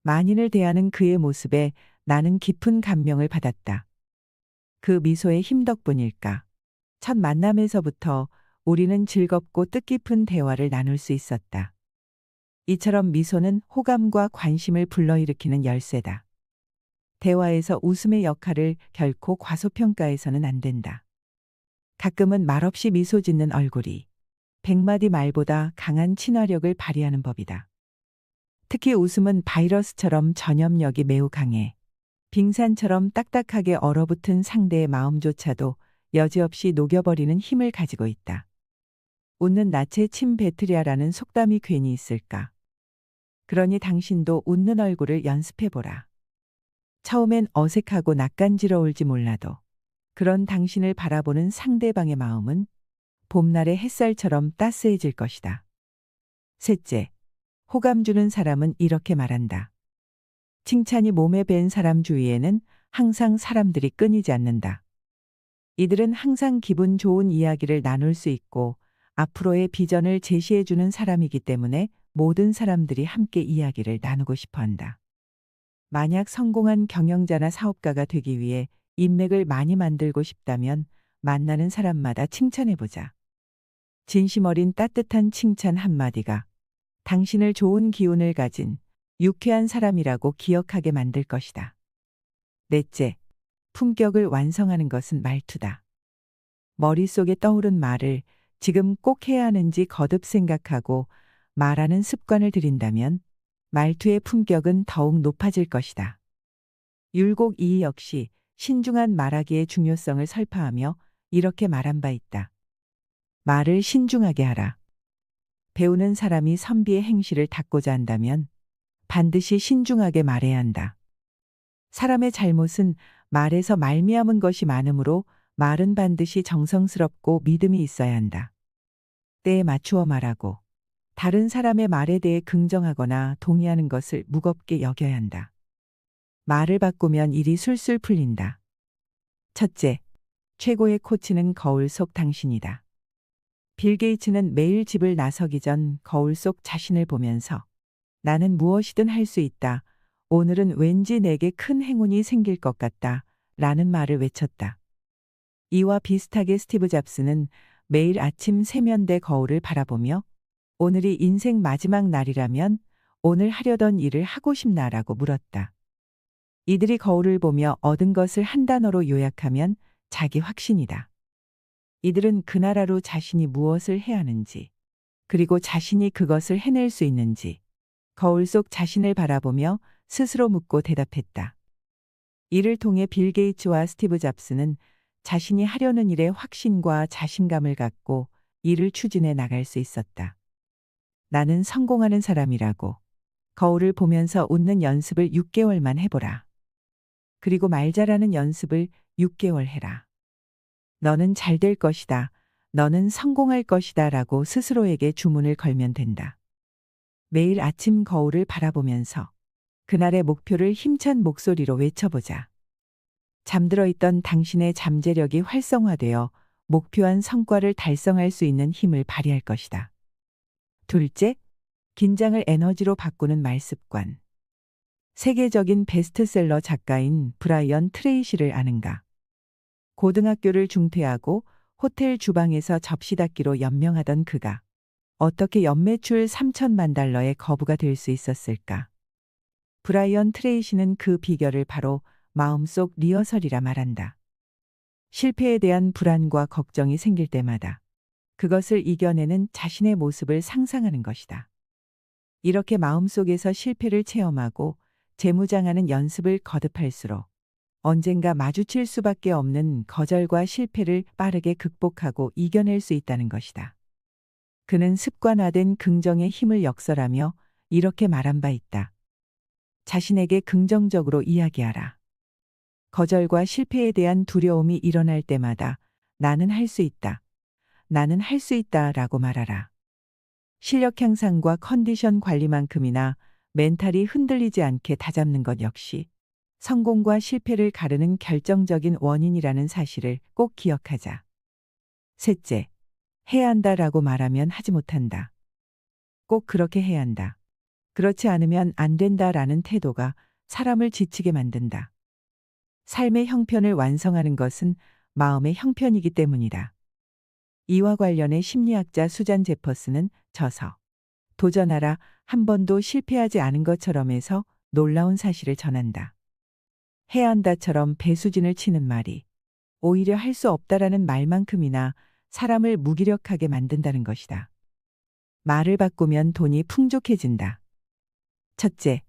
만인을 대하는 그의 모습에 나는 깊은 감명을 받았다. 그 미소의 힘 덕분일까? 첫 만남에서부터 우리는 즐겁고 뜻깊은 대화를 나눌 수 있었다. 이처럼 미소는 호감과 관심을 불러일으키는 열쇠다. 대화에서 웃음의 역할을 결코 과소평가해서는 안 된다. 가끔은 말없이 미소 짓는 얼굴이 100마디 말보다 강한 친화력을 발휘하는 법이다. 특히 웃음은 바이러스처럼 전염력이 매우 강해 빙산처럼 딱딱하게 얼어붙은 상대의 마음조차도 여지없이 녹여버리는 힘을 가지고 있다. 웃는 낯에 침 뱉으랴라는 속담이 괜히 있을까? 그러니 당신도 웃는 얼굴을 연습해보라. 처음엔 어색하고 낯간지러울지 몰라도 그런 당신을 바라보는 상대방의 마음은 봄날의 햇살처럼 따스해질 것이다. 셋째, 호감 주는 사람은 이렇게 말한다. 칭찬이 몸에 밴 사람 주위에는 항상 사람들이 끊이지 않는다. 이들은 항상 기분 좋은 이야기를 나눌 수 있고 앞으로의 비전을 제시해주는 사람이기 때문에 모든 사람들이 함께 이야기를 나누고 싶어 한다. 만약 성공한 경영자나 사업가가 되기 위해 인맥을 많이 만들고 싶다면 만나는 사람마다 칭찬해보자. 진심 어린 따뜻한 칭찬 한마디가 당신을 좋은 기운을 가진 유쾌한 사람이라고 기억하게 만들 것이다. 넷째, 품격을 완성하는 것은 말투다. 머릿속에 떠오른 말을 지금 꼭 해야 하는지 거듭 생각하고 말하는 습관을 들인다면 말투의 품격은 더욱 높아질 것이다. 율곡 이 역시 신중한 말하기의 중요성을 설파하며 이렇게 말한 바 있다. 말을 신중하게 하라. 배우는 사람이 선비의 행실을 닦고자 한다면 반드시 신중하게 말해야 한다. 사람의 잘못은 말에서 말미암은 것이 많으므로 말은 반드시 정성스럽고 믿음이 있어야 한다. 때에 맞추어 말하고 다른 사람의 말에 대해 긍정하거나 동의하는 것을 무겁게 여겨야 한다. 말을 바꾸면 일이 술술 풀린다. 첫째, 최고의 코치는 거울 속 당신이다. 빌 게이츠는 매일 집을 나서기 전 거울 속 자신을 보면서 나는 무엇이든 할 수 있다. 오늘은 왠지 내게 큰 행운이 생길 것 같다. 라는 말을 외쳤다. 이와 비슷하게 스티브 잡스는 매일 아침 세면대 거울을 바라보며 오늘이 인생 마지막 날이라면 오늘 하려던 일을 하고 싶나라고 물었다. 이들이 거울을 보며 얻은 것을 한 단어로 요약하면 자기 확신이다. 이들은 그날 하루 자신이 무엇을 해야 하는지, 그리고 자신이 그것을 해낼 수 있는지 거울 속 자신을 바라보며 스스로 묻고 대답했다. 이를 통해 빌 게이츠와 스티브 잡스는 자신이 하려는 일에 확신과 자신감을 갖고 이를 추진해 나갈 수 있었다. 나는 성공하는 사람이라고 거울을 보면서 웃는 연습을 6개월만 해보라. 그리고 말 잘하는 연습을 6개월 해라. 너는 잘 될 것이다. 너는 성공할 것이다. 라고 스스로에게 주문을 걸면 된다. 매일 아침 거울을 바라보면서 그날의 목표를 힘찬 목소리로 외쳐보자. 잠들어 있던 당신의 잠재력이 활성화되어 목표한 성과를 달성할 수 있는 힘을 발휘할 것이다. 둘째, 긴장을 에너지로 바꾸는 말습관. 세계적인 베스트셀러 작가인 브라이언 트레이시를 아는가? 고등학교를 중퇴하고 호텔 주방에서 접시 닦기로 연명하던 그가 어떻게 연매출 3천만 달러의 거부가 될 수 있었을까? 브라이언 트레이시는 그 비결을 바로 마음속 리허설이라 말한다. 실패에 대한 불안과 걱정이 생길 때마다 그것을 이겨내는 자신의 모습을 상상하는 것이다. 이렇게 마음속에서 실패를 체험하고 재무장하는 연습을 거듭할수록 언젠가 마주칠 수밖에 없는 거절과 실패를 빠르게 극복하고 이겨낼 수 있다는 것이다. 그는 습관화된 긍정의 힘을 역설하며 이렇게 말한 바 있다. 자신에게 긍정적으로 이야기하라. 거절과 실패에 대한 두려움이 일어날 때마다 나는 할 수 있다. 나는 할 수 있다 라고 말하라. 실력 향상과 컨디션 관리만큼이나 멘탈이 흔들리지 않게 다잡는 것 역시 성공과 실패를 가르는 결정적인 원인이라는 사실을 꼭 기억하자. 셋째, 해야 한다라고 말하면 하지 못한다. 꼭 그렇게 해야 한다. 그렇지 않으면 안 된다라는 태도가 사람을 지치게 만든다. 삶의 형편을 완성하는 것은 마음의 형편이기 때문이다. 이와 관련해 심리학자 수잔 제퍼스는 저서 도전하라 한 번도 실패하지 않은 것처럼에서 놀라운 사실을 전한다. 해야 한다처럼 배수진을 치는 말이 오히려 할 수 없다라는 말만큼이나 사람을 무기력하게 만든다는 것이다. 말을 바꾸면 돈이 풍족해진다. 첫째,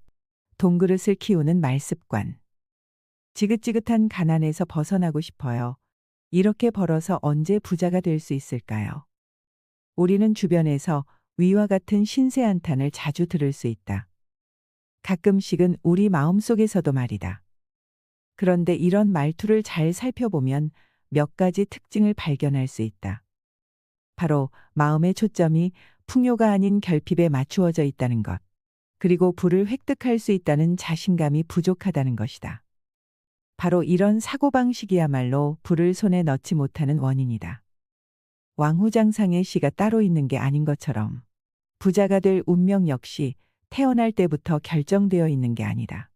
돈그릇을 키우는 말습관. 지긋지긋한 가난에서 벗어나고 싶어요. 이렇게 벌어서 언제 부자가 될 수 있을까요? 우리는 주변에서 위와 같은 신세 한탄을 자주 들을 수 있다. 가끔씩은 우리 마음속에서도 말이다. 그런데 이런 말투를 잘 살펴보면 몇 가지 특징을 발견할 수 있다. 바로 마음의 초점이 풍요가 아닌 결핍에 맞추어져 있다는 것, 그리고 부를 획득할 수 있다는 자신감이 부족하다는 것이다. 바로 이런 사고방식이야말로 부를 손에 넣지 못하는 원인이다. 왕후장상의 시가 따로 있는 게 아닌 것처럼 부자가 될 운명 역시 태어날 때부터 결정되어 있는 게 아니다.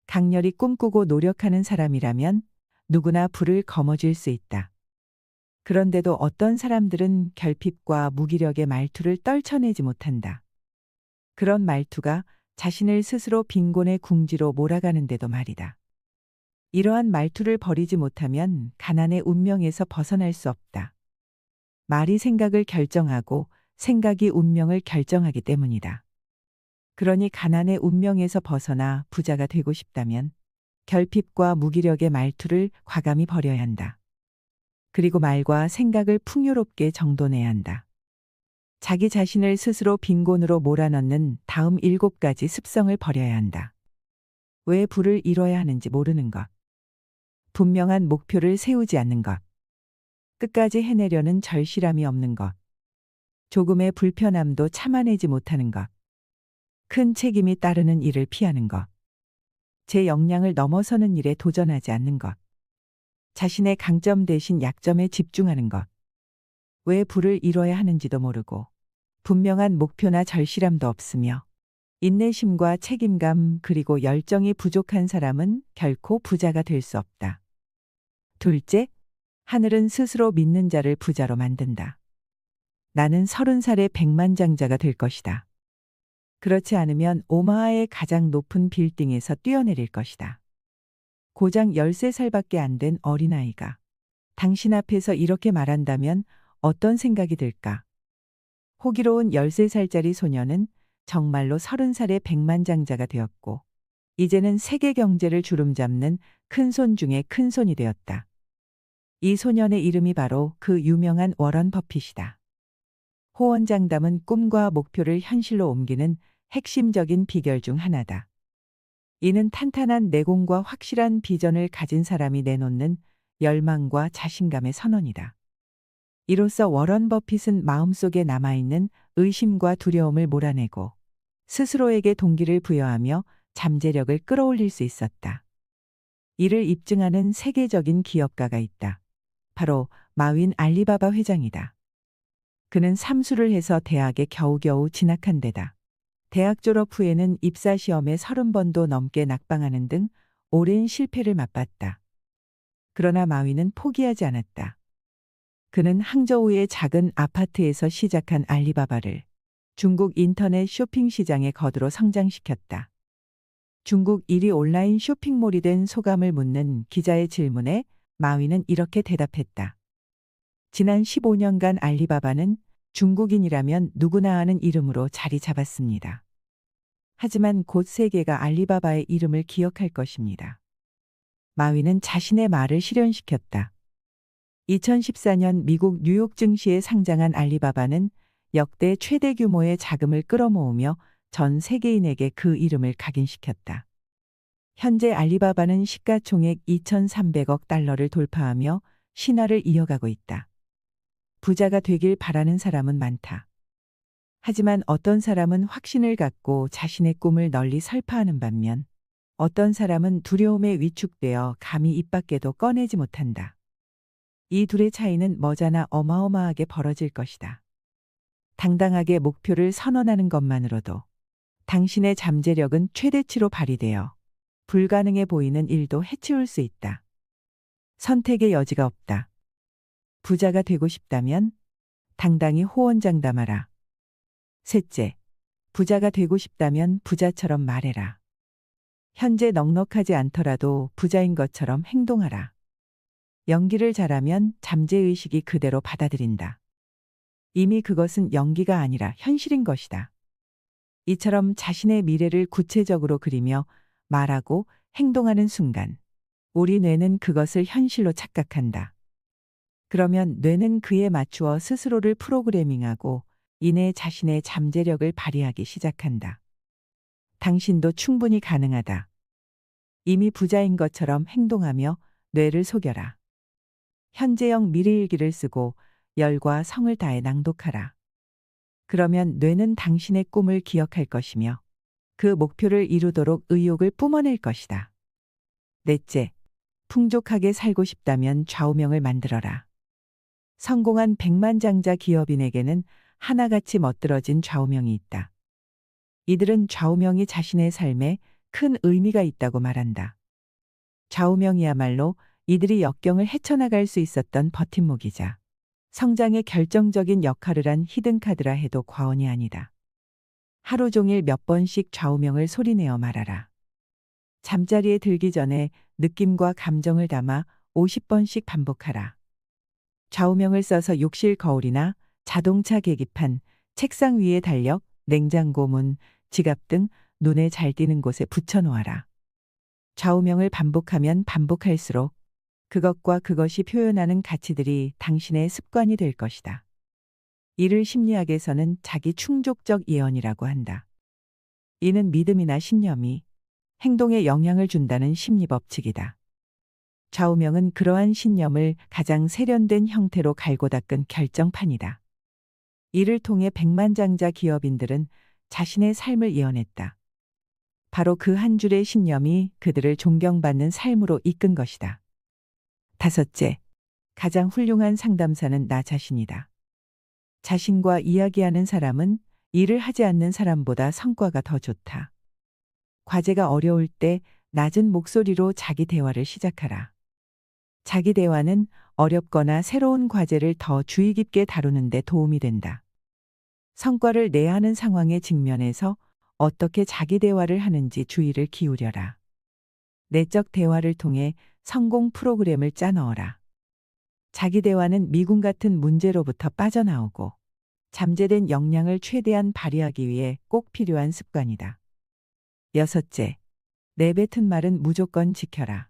강렬히 꿈꾸고 노력하는 사람이라면 누구나 부를 거머쥘 수 있다. 그런데도 어떤 사람들은 결핍과 무기력의 말투를 떨쳐내지 못한다. 그런 말투가 자신을 스스로 빈곤의 궁지로 몰아가는데도 말이다. 이러한 말투를 버리지 못하면 가난의 운명에서 벗어날 수 없다. 말이 생각을 결정하고 생각이 운명을 결정하기 때문이다. 그러니 가난의 운명에서 벗어나 부자가 되고 싶다면 결핍과 무기력의 말투를 과감히 버려야 한다. 그리고 말과 생각을 풍요롭게 정돈해야 한다. 자기 자신을 스스로 빈곤으로 몰아넣는 다음 7가지 습성을 버려야 한다. 왜 부를 이뤄야 하는지 모르는 것. 분명한 목표를 세우지 않는 것. 끝까지 해내려는 절실함이 없는 것. 조금의 불편함도 참아내지 못하는 것. 큰 책임이 따르는 일을 피하는 것. 제 역량을 넘어서는 일에 도전하지 않는 것. 자신의 강점 대신 약점에 집중하는 것. 왜 부를 이뤄야 하는지도 모르고 분명한 목표나 절실함도 없으며 인내심과 책임감 그리고 열정이 부족한 사람은 결코 부자가 될 수 없다. 둘째, 하늘은 스스로 믿는 자를 부자로 만든다. 나는 30살의 백만장자가 될 것이다. 그렇지 않으면 오마하의 가장 높은 빌딩에서 뛰어내릴 것이다. 고작 13살밖에 안 된 어린아이가 당신 앞에서 이렇게 말한다면 어떤 생각이 들까? 호기로운 13살짜리 소녀는 정말로 30살의 백만장자가 되었고 이제는 세계 경제를 주름잡는 큰손 중에 큰손이 되었다. 이 소년의 이름이 바로 그 유명한 워런 버핏이다. 호언장담은 꿈과 목표를 현실로 옮기는 핵심적인 비결 중 하나다. 이는 탄탄한 내공과 확실한 비전을 가진 사람이 내놓는 열망과 자신감의 선언이다. 이로써 워런 버핏은 마음속에 남아있는 의심과 두려움을 몰아내고 스스로에게 동기를 부여하며 잠재력을 끌어올릴 수 있었다. 이를 입증하는 세계적인 기업가가 있다. 바로 마윈 알리바바 회장이다. 그는 삼수를 해서 대학에 겨우겨우 진학한 데다 대학 졸업 후에는 입사 시험에 30번도 넘게 낙방하는 등 오랜 실패를 맛봤다. 그러나 마윈은 포기하지 않았다. 그는 항저우의 작은 아파트에서 시작한 알리바바를 중국 인터넷 쇼핑 시장의 거두로 성장시켰다. 중국 1위 온라인 쇼핑몰이 된 소감을 묻는 기자의 질문에 마윈은 이렇게 대답했다. 지난 15년간 알리바바는 중국인이라면 누구나 아는 이름으로 자리 잡았습니다. 하지만 곧 세계가 알리바바의 이름을 기억할 것입니다. 마윈은 자신의 말을 실현시켰다. 2014년 미국 뉴욕 증시에 상장한 알리바바는 역대 최대 규모의 자금을 끌어모으며 전 세계인에게 그 이름을 각인시켰다. 현재 알리바바는 시가총액 2,300억 달러를 돌파하며 신화를 이어가고 있다. 부자가 되길 바라는 사람은 많다. 하지만 어떤 사람은 확신을 갖고 자신의 꿈을 널리 설파하는 반면 어떤 사람은 두려움에 위축되어 감히 입 밖에도 꺼내지 못한다. 이 둘의 차이는 머지않아 어마어마하게 벌어질 것이다. 당당하게 목표를 선언하는 것만으로도 당신의 잠재력은 최대치로 발휘되어 불가능해 보이는 일도 해치울 수 있다. 선택의 여지가 없다. 부자가 되고 싶다면 당당히 호언장담하라. 셋째, 부자가 되고 싶다면 부자처럼 말해라. 현재 넉넉하지 않더라도 부자인 것처럼 행동하라. 연기를 잘하면 잠재의식이 그대로 받아들인다. 이미 그것은 연기가 아니라 현실인 것이다. 이처럼 자신의 미래를 구체적으로 그리며 말하고 행동하는 순간 우리 뇌는 그것을 현실로 착각한다. 그러면 뇌는 그에 맞추어 스스로를 프로그래밍하고 이내 자신의 잠재력을 발휘하기 시작한다. 당신도 충분히 가능하다. 이미 부자인 것처럼 행동하며 뇌를 속여라. 현재형 미래일기를 쓰고 열과 성을 다해 낭독하라. 그러면 뇌는 당신의 꿈을 기억할 것이며 그 목표를 이루도록 의욕을 뿜어낼 것이다. 넷째, 풍족하게 살고 싶다면 좌우명을 만들어라. 성공한 백만장자 기업인에게는 하나같이 멋들어진 좌우명이 있다. 이들은 좌우명이 자신의 삶에 큰 의미가 있다고 말한다. 좌우명이야말로 이들이 역경을 헤쳐나갈 수 있었던 버팀목이자 성장의 결정적인 역할을 한 히든카드라 해도 과언이 아니다. 하루 종일 몇 번씩 좌우명을 소리내어 말하라. 잠자리에 들기 전에 느낌과 감정을 담아 50번씩 반복하라. 좌우명을 써서 욕실 거울이나 자동차 계기판, 책상 위에 달력, 냉장고 문, 지갑 등 눈에 잘 띄는 곳에 붙여놓아라. 좌우명을 반복하면 반복할수록 그것과 그것이 표현하는 가치들이 당신의 습관이 될 것이다. 이를 심리학에서는 자기 충족적 예언이라고 한다. 이는 믿음이나 신념이 행동에 영향을 준다는 심리 법칙이다. 좌우명은 그러한 신념을 가장 세련된 형태로 갈고 닦은 결정판이다. 이를 통해 백만장자 기업인들은 자신의 삶을 예언했다. 바로 그 한 줄의 신념이 그들을 존경받는 삶으로 이끈 것이다. 다섯째, 가장 훌륭한 상담사는 나 자신이다. 자신과 이야기하는 사람은 일을 하지 않는 사람보다 성과가 더 좋다. 과제가 어려울 때 낮은 목소리로 자기 대화를 시작하라. 자기 대화는 어렵거나 새로운 과제를 더 주의 깊게 다루는 데 도움이 된다. 성과를 내야 하는 상황에 직면해서 어떻게 자기 대화를 하는지 주의를 기울여라. 내적 대화를 통해 성공 프로그램을 짜 넣어라. 자기 대화는 미궁 같은 문제로부터 빠져나오고 잠재된 역량을 최대한 발휘하기 위해 꼭 필요한 습관이다. 여섯째, 내뱉은 말은 무조건 지켜라.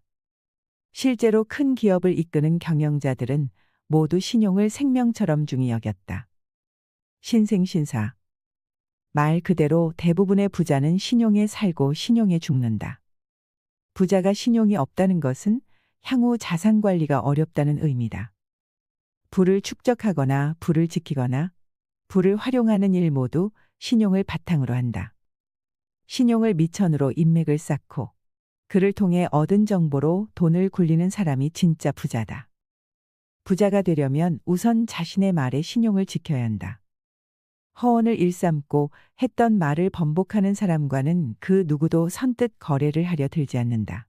실제로 큰 기업을 이끄는 경영자들은 모두 신용을 생명처럼 중히 여겼다. 신생신사. 말 그대로 대부분의 부자는 신용에 살고 신용에 죽는다. 부자가 신용이 없다는 것은 향후 자산 관리가 어렵다는 의미다. 부를 축적하거나 부를 지키거나 부를 활용하는 일 모두 신용을 바탕으로 한다. 신용을 미천으로 인맥을 쌓고 그를 통해 얻은 정보로 돈을 굴리는 사람이 진짜 부자다. 부자가 되려면 우선 자신의 말에 신용을 지켜야 한다. 허언을 일삼고 했던 말을 번복하는 사람과는 그 누구도 선뜻 거래를 하려 들지 않는다.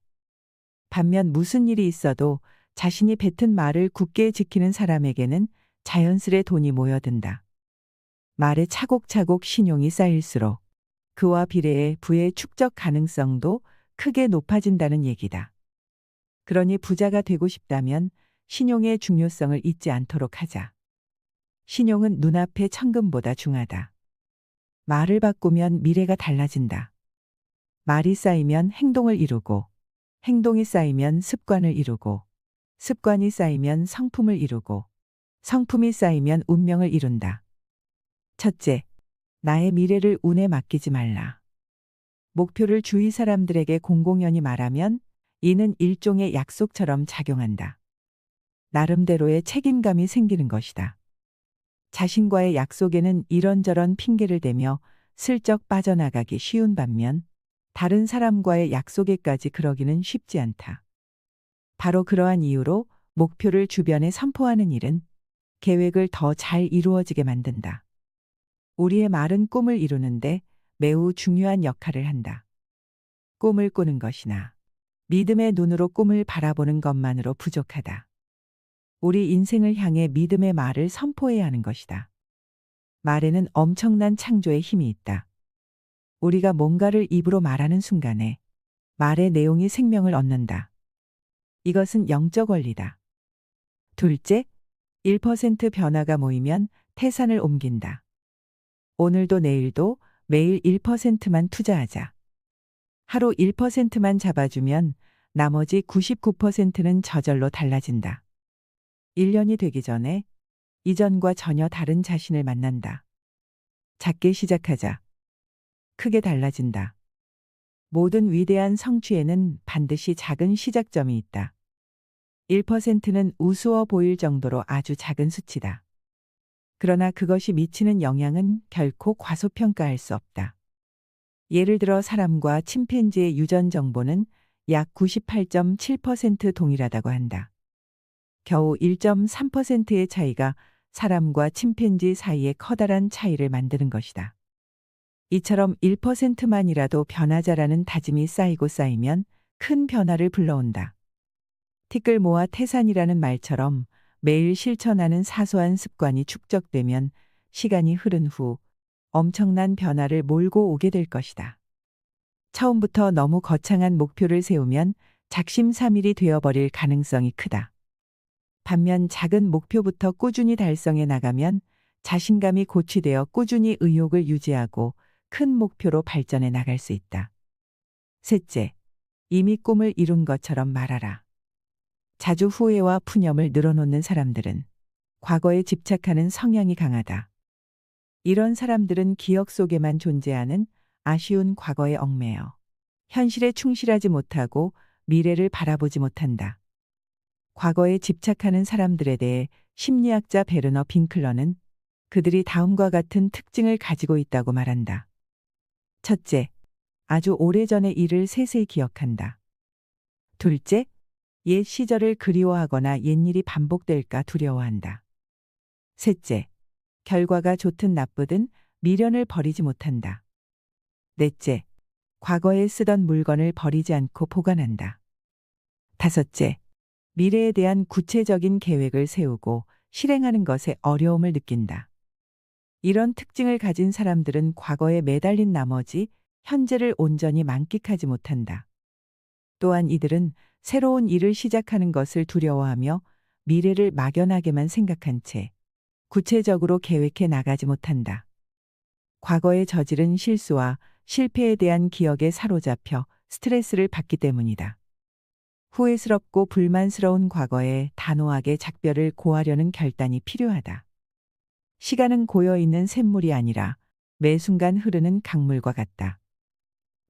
반면 무슨 일이 있어도 자신이 뱉은 말을 굳게 지키는 사람에게는 자연스레 돈이 모여든다. 말에 차곡차곡 신용이 쌓일수록 그와 비례해 부의 축적 가능성도 크게 높아진다는 얘기다. 그러니 부자가 되고 싶다면 신용의 중요성을 잊지 않도록 하자. 신용은 눈앞의 천금보다 중하다. 말을 바꾸면 미래가 달라진다. 말이 쌓이면 행동을 이루고, 행동이 쌓이면 습관을 이루고, 습관이 쌓이면 성품을 이루고, 성품이 쌓이면 운명을 이룬다. 첫째, 나의 미래를 운에 맡기지 말라. 목표를 주위 사람들에게 공공연히 말하면 이는 일종의 약속처럼 작용한다. 나름대로의 책임감이 생기는 것이다. 자신과의 약속에는 이런저런 핑계를 대며 슬쩍 빠져나가기 쉬운 반면 다른 사람과의 약속에까지 그러기는 쉽지 않다. 바로 그러한 이유로 목표를 주변에 선포하는 일은 계획을 더 잘 이루어지게 만든다. 우리의 말은 꿈을 이루는데 매우 중요한 역할을 한다. 꿈을 꾸는 것이나 믿음의 눈으로 꿈을 바라보는 것만으로 부족하다. 우리 인생을 향해 믿음의 말을 선포해야 하는 것이다. 말에는 엄청난 창조의 힘이 있다. 우리가 뭔가를 입으로 말하는 순간에 말의 내용이 생명을 얻는다. 이것은 영적 원리다. 둘째, 1% 변화가 모이면 태산을 옮긴다. 오늘도 내일도 매일 1%만 투자하자. 하루 1%만 잡아주면 나머지 99%는 저절로 달라진다. 1년이 되기 전에 이전과 전혀 다른 자신을 만난다. 작게 시작하자. 크게 달라진다. 모든 위대한 성취에는 반드시 작은 시작점이 있다. 1%는 우스워 보일 정도로 아주 작은 수치다. 그러나 그것이 미치는 영향은 결코 과소평가할 수 없다. 예를 들어 사람과 침팬지의 유전 정보는 약 98.7% 동일하다고 한다. 겨우 1.3%의 차이가 사람과 침팬지 사이에 커다란 차이를 만드는 것이다. 이처럼 1%만이라도 변하자라는 다짐이 쌓이고 쌓이면 큰 변화를 불러온다. 티끌 모아 태산이라는 말처럼 매일 실천하는 사소한 습관이 축적되면 시간이 흐른 후 엄청난 변화를 몰고 오게 될 것이다. 처음부터 너무 거창한 목표를 세우면 작심삼일이 되어버릴 가능성이 크다. 반면 작은 목표부터 꾸준히 달성해 나가면 자신감이 고취되어 꾸준히 의욕을 유지하고 큰 목표로 발전해 나갈 수 있다. 셋째, 이미 꿈을 이룬 것처럼 말하라. 자주 후회와 푸념을 늘어놓는 사람들은 과거에 집착하는 성향이 강하다. 이런 사람들은 기억 속에만 존재하는 아쉬운 과거에 얽매여 현실에 충실하지 못하고 미래를 바라보지 못한다. 과거에 집착하는 사람들에 대해 심리학자 베르너 빈클러는 그들이 다음과 같은 특징을 가지고 있다고 말한다. 첫째, 아주 오래전의 일을 세세히 기억한다. 둘째, 옛 시절을 그리워하거나 옛일이 반복될까 두려워한다. 셋째, 결과가 좋든 나쁘든 미련을 버리지 못한다. 넷째, 과거에 쓰던 물건을 버리지 않고 보관한다. 다섯째, 미래에 대한 구체적인 계획을 세우고 실행하는 것에 어려움을 느낀다. 이런 특징을 가진 사람들은 과거에 매달린 나머지 현재를 온전히 만끽하지 못한다. 또한 이들은 새로운 일을 시작하는 것을 두려워하며 미래를 막연하게만 생각한 채 구체적으로 계획해 나가지 못한다. 과거에 저지른 실수와 실패에 대한 기억에 사로잡혀 스트레스를 받기 때문이다. 후회스럽고 불만스러운 과거에 단호하게 작별을 고하려는 결단이 필요하다. 시간은 고여있는 샘물이 아니라 매 순간 흐르는 강물과 같다.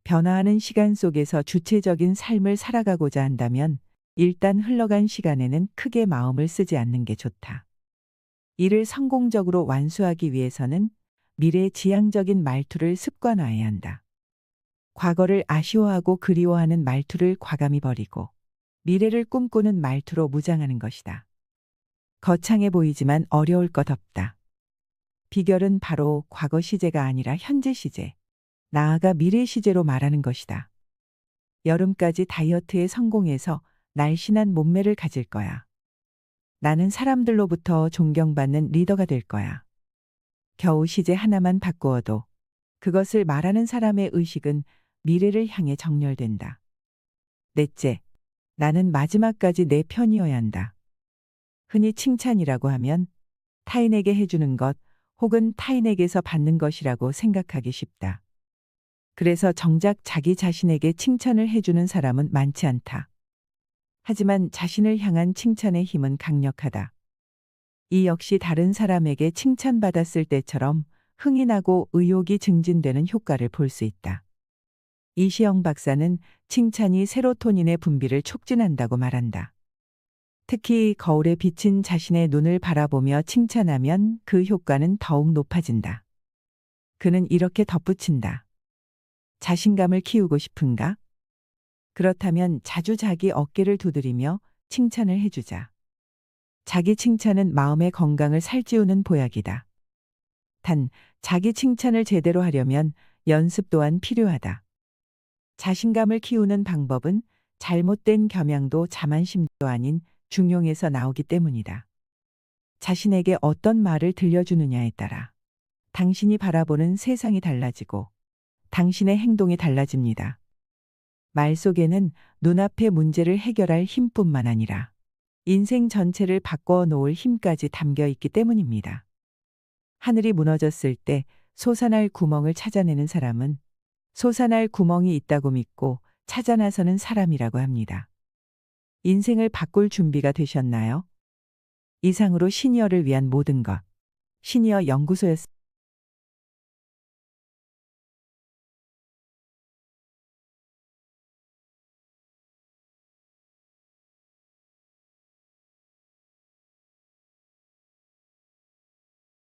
변화하는 시간 속에서 주체적인 삶을 살아가고자 한다면 일단 흘러간 시간에는 크게 마음을 쓰지 않는 게 좋다. 이를 성공적으로 완수하기 위해서는 미래의 지향적인 말투를 습관화해야 한다. 과거를 아쉬워하고 그리워하는 말투를 과감히 버리고 미래를 꿈꾸는 말투로 무장하는 것이다. 거창해 보이지만 어려울 것 없다. 비결은 바로 과거 시제가 아니라 현재 시제, 나아가 미래 시제로 말하는 것이다. 여름까지 다이어트에 성공해서 날씬한 몸매를 가질 거야. 나는 사람들로부터 존경받는 리더가 될 거야. 겨우 시제 하나만 바꾸어도 그것을 말하는 사람의 의식은 미래를 향해 정렬된다. 넷째, 나는 마지막까지 내 편이어야 한다. 흔히 칭찬이라고 하면 타인에게 해주는 것 혹은 타인에게서 받는 것이라고 생각하기 쉽다. 그래서 정작 자기 자신에게 칭찬을 해주는 사람은 많지 않다. 하지만 자신을 향한 칭찬의 힘은 강력하다. 이 역시 다른 사람에게 칭찬받았을 때처럼 흥이 나고 의욕이 증진되는 효과를 볼 수 있다. 이시영 박사는 칭찬이 세로토닌의 분비를 촉진한다고 말한다. 특히 거울에 비친 자신의 눈을 바라보며 칭찬하면 그 효과는 더욱 높아진다. 그는 이렇게 덧붙인다. 자신감을 키우고 싶은가? 그렇다면 자주 자기 어깨를 두드리며 칭찬을 해주자. 자기 칭찬은 마음의 건강을 살찌우는 보약이다. 단, 자기 칭찬을 제대로 하려면 연습 또한 필요하다. 자신감을 키우는 방법은 잘못된 겸양도 자만심도 아닌 중용에서 나오기 때문이다. 자신에게 어떤 말을 들려주느냐에 따라 당신이 바라보는 세상이 달라지고 당신의 행동이 달라집니다. 말 속에는 눈앞의 문제를 해결할 힘뿐만 아니라 인생 전체를 바꿔 놓을 힘까지 담겨 있기 때문입니다. 하늘이 무너졌을 때 솟아날 구멍을 찾아내는 사람은 솟아날 구멍이 있다고 믿고 찾아 나서는 사람이라고 합니다. 인생을 바꿀 준비가 되셨나요? 이상으로 시니어를 위한 모든 것. 시니어 연구소였습니다.